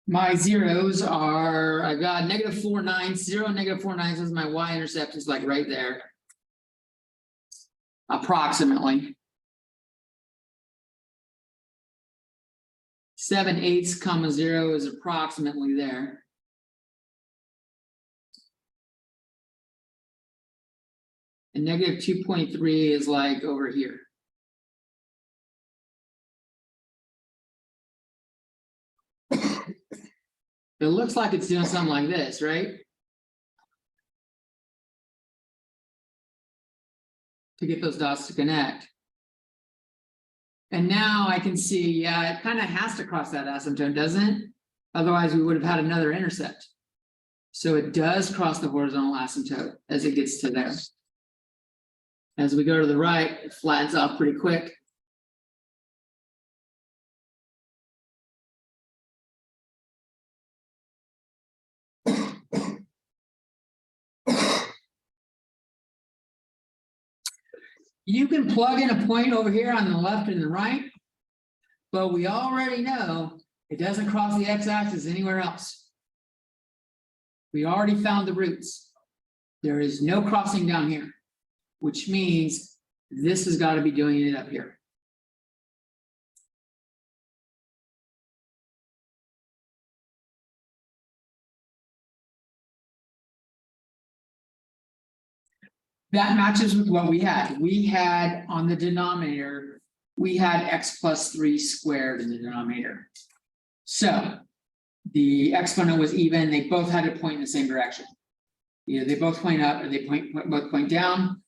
My zeros are, I've got negative 4 9, 0, negative 4 9 is my y-intercept is like right there. Approximately. 7/8, comma 0 is approximately there. And negative 2.3 is like over here. It looks like it's doing something like this, right? To get those dots to connect. And now I can see, yeah, it kind of has to cross that asymptote, doesn't it? Otherwise, we would have had another intercept. So it does cross the horizontal asymptote as it gets to there. As we go to the right, it flattens off pretty quick. You can plug in a point over here on the left and the right, but we already know it doesn't cross the x-axis anywhere else. We already found the roots. There is no crossing down here, which means this has got to be doing it up here. That matches with what we had. We had on the denominator, we had x plus 3 squared in the denominator. So the exponent was even, they both had to point in the same direction. Either they both point up or they both point down.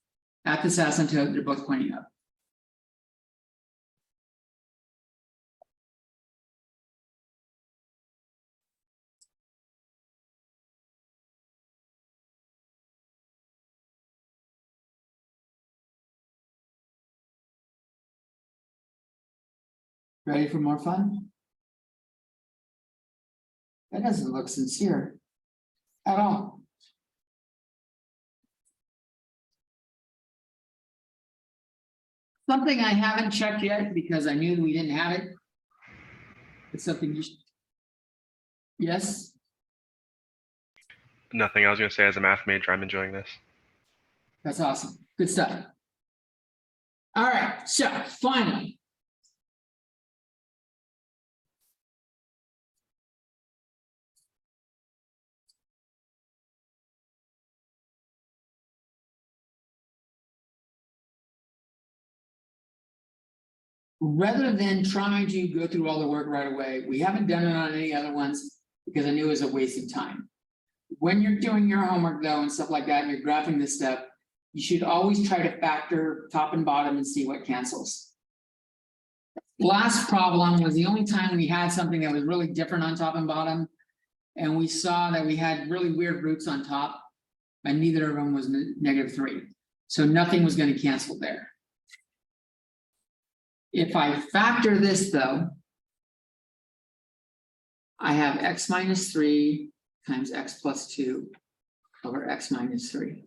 At this asymptote, they're both pointing up. Ready for more fun? That doesn't look sincere at all. Something I haven't checked yet because I knew we didn't have it. It's something you should. Yes, Nothing. I was going to say, as a math major, I'm enjoying this. that's awesome. Good stuff. All right, so finally. rather than trying to go through all the work right away, we haven't done it on any other ones because I knew it was a waste of time. When you're doing your homework though and stuff like that, and you're graphing this stuff, you should always try to factor top and bottom and see what cancels. Last problem was the only time we had something that was really different on top and bottom. And we saw that we had really weird roots on top, and neither of them was -3. So nothing was going to cancel there. If I factor this though, I have x minus 3 times x plus 2 over x minus 3.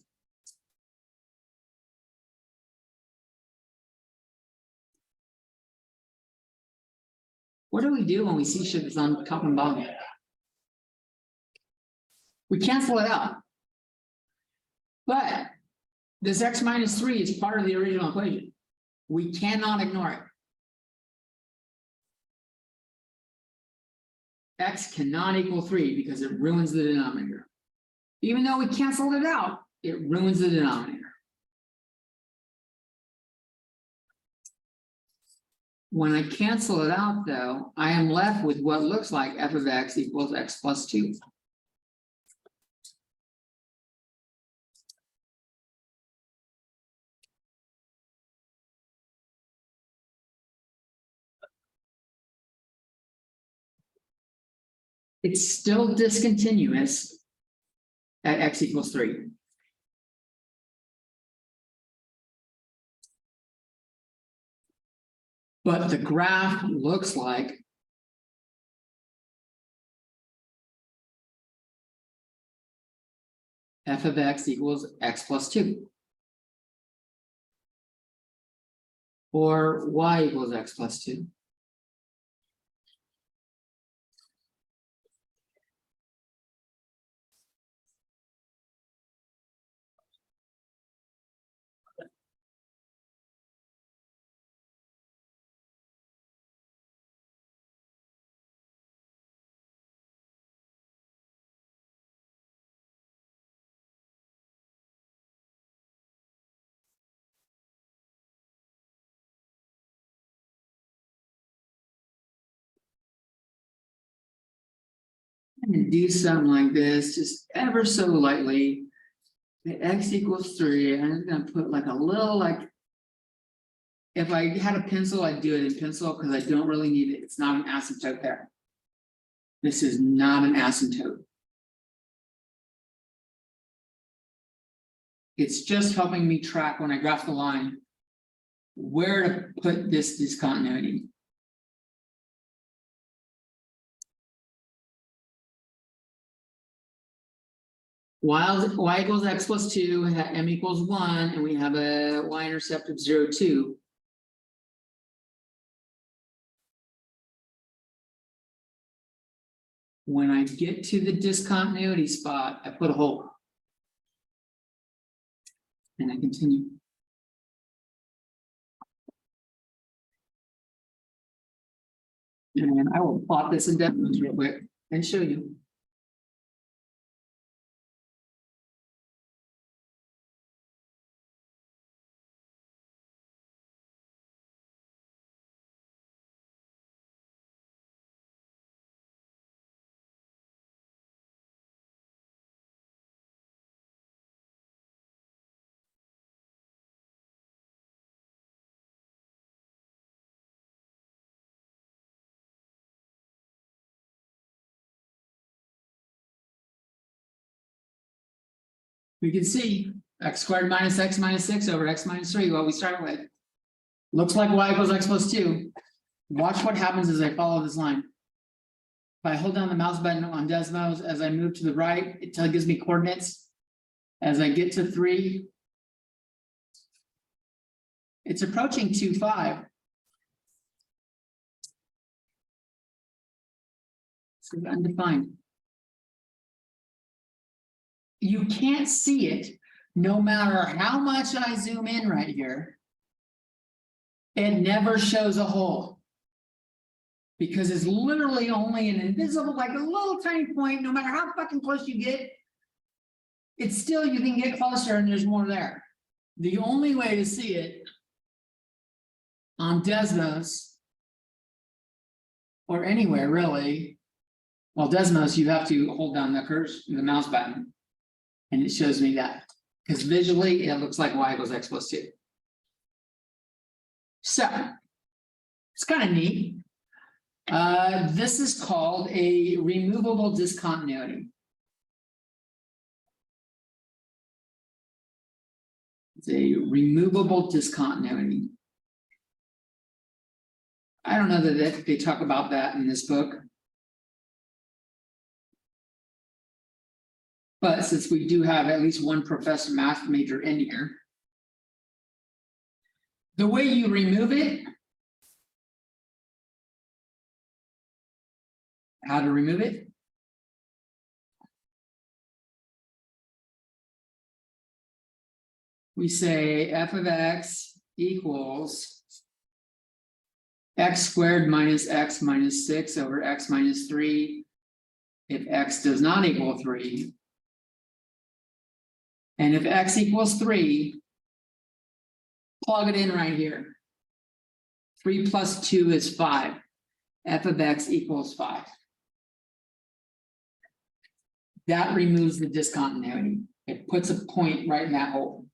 What do we do when we see shit that's on top and bottom? We cancel it out. But this x minus 3 is part of the original equation. We cannot ignore it. X cannot equal 3 because it ruins the denominator. Even though we canceled it out, it ruins the denominator. When I cancel it out though, I am left with what looks like f of x equals x plus 2. It's still discontinuous at x equals 3. But the graph looks like f of x equals x plus 2. Or y equals x plus 2. And do something like this, just ever so lightly. The x equals 3. I'm just gonna put like a little like. If I had a pencil, I'd do it in pencil because I don't really need it. It's not an asymptote there. This is not an asymptote. It's just helping me track when I graph the line where to put this discontinuity. Y equals x plus 2, m equals 1, and we have a y-intercept of 0, 2. When I get to the discontinuity spot, I put a hole. And I continue. And I will plot this in Devils real quick and show you. We can see x squared minus x minus 6 over x minus 3, what we started with. Looks like y equals x plus 2. Watch what happens as I follow this line. If I hold down the mouse button on Desmos, as I move to the right, it gives me coordinates. As I get to 3, it's approaching 2, 5. It's undefined. You can't see it no matter how much I zoom in right here. It never shows a hole. Because it's literally only an invisible, like a little tiny point, no matter how fucking close you get, it's still, you can get closer and there's more there. The only way to see it on Desmos or anywhere really. Well, Desmos, you have to hold down the mouse button. And it shows me that, because visually it looks like y equals x plus 2. So it's kind of neat. This is called a removable discontinuity. It's a removable discontinuity. I don't know that they talk about that in this book. But since we do have at least one professor math major in here, the way you remove it, how to remove it? We say f of x equals x squared minus x minus 6 over x minus 3 if x does not equal 3. And if x equals 3, plug it in right here. 3 plus 2 is 5. F of x equals 5. That removes the discontinuity. It puts a point right in that hole.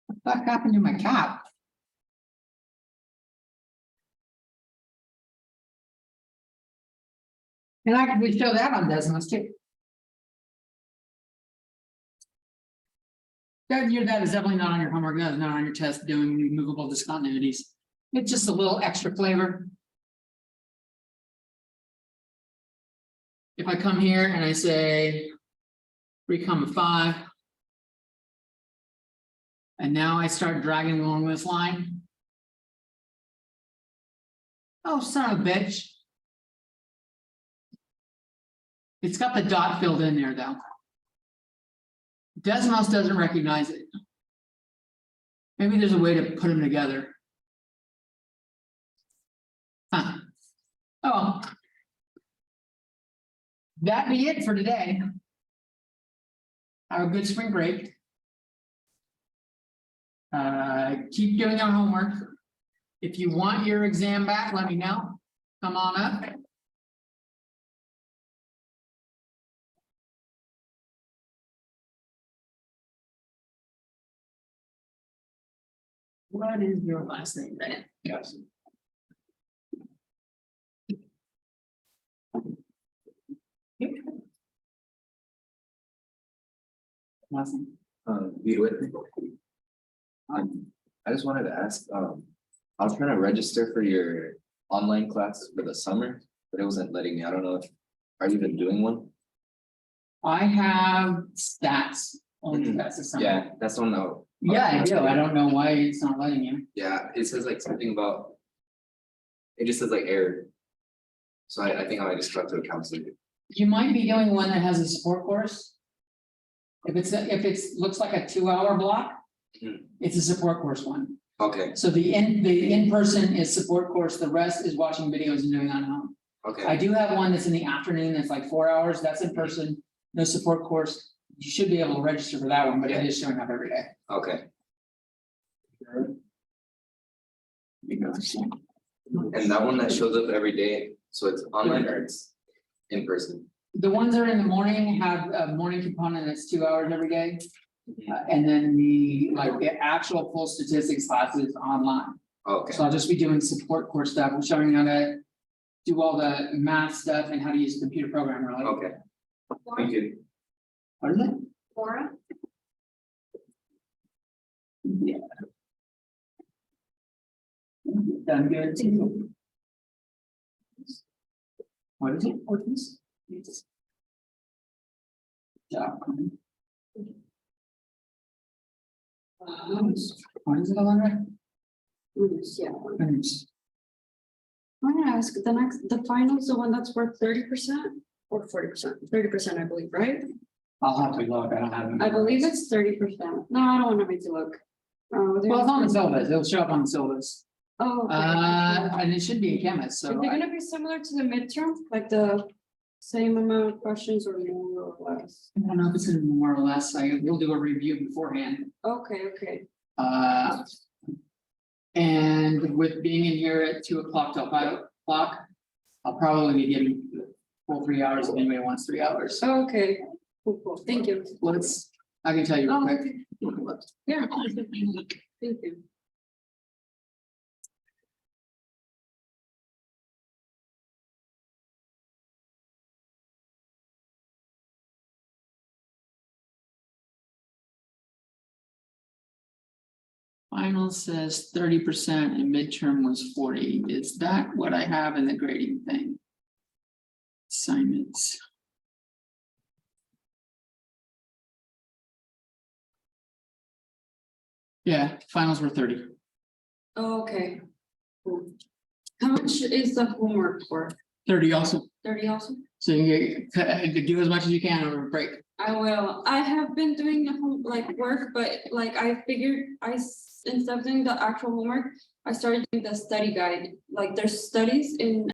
What the fuck happened to my cap? And I could show that on Desmos too. That is definitely not on your homework, that is not on your test doing removable discontinuities. It's just a little extra flavor. If I come here and I say 3, 5, and now I start dragging along this line. Oh, son of a bitch. It's got the dot filled in there though. Desmos doesn't recognize it. Maybe there's a way to put them together. Huh. Oh. That be it for today. Have a good spring break. Keep doing your homework. If you want your exam back, let me know. Come on up. What is your last name, Brandon? Yes. Last name. Be with me. I just wanted to ask, I was trying to register for your online classes for the summer, but it wasn't letting me. I don't know if, are you even doing one? I have stats. Only stats this summer. Yeah, that's the one. Though. Yeah, I do. I don't know why it's not letting you. Yeah, it says like something about. It just says like error. So I think I might just talk to a counselor. You might be doing one that has a support course. If it's looks like a 2-hour block, it's a support course one. Okay, So the in-person is support course, the rest is watching videos and doing on home. I okay, do have one that's in the afternoon, that's like 4 hours, that's in person, no support course. You should be able to register for that one, but it is showing up every day. okay. And that one that shows up every day, so it's online or it's in person? The ones that are in the morning have a morning component that's 2 hours every day. And then the actual full statistics class is online. Okay, So I'll just be doing support course stuff. I'm showing you how to do all the math stuff and how to use a computer program, really. okay, thank you. What is it? Laura? Yeah. Done good. What is it? What is this? Job. What is it, Alondra? Yeah. Finish. I'm gonna ask, the finals, the one that's worth 30% or 40%? 30%, I believe, right? I'll have to look. I don't have. I believe it's 30%. No, I don't want to make you look. Well, it's on the syllabus. It'll show up on the syllabus. Oh. okay. And it should be in chemist, so. Is it gonna be similar to the midterm, like the same amount of questions or more or less? I don't know if it's gonna be more or less. We'll do a review beforehand. Okay, okay. And with being in here at 2 o'clock till 5 o'clock, I'll probably be getting full 3 hours if anybody wants 3 hours. Oh, okay, cool, thank you. I can tell you real Oh, quick. okay. Yeah. Thank you. Final says 30% and midterm was 40. Is that what I have in the grading thing? Assignments. Yeah, finals were 30. Oh, okay. Cool. How much is the homework for? 30 also. 30 also? So you get, do as much as you can over break. I will. I have been doing the home like work, but like I figured instead of doing the actual homework, I started doing the study guide. Like there's studies in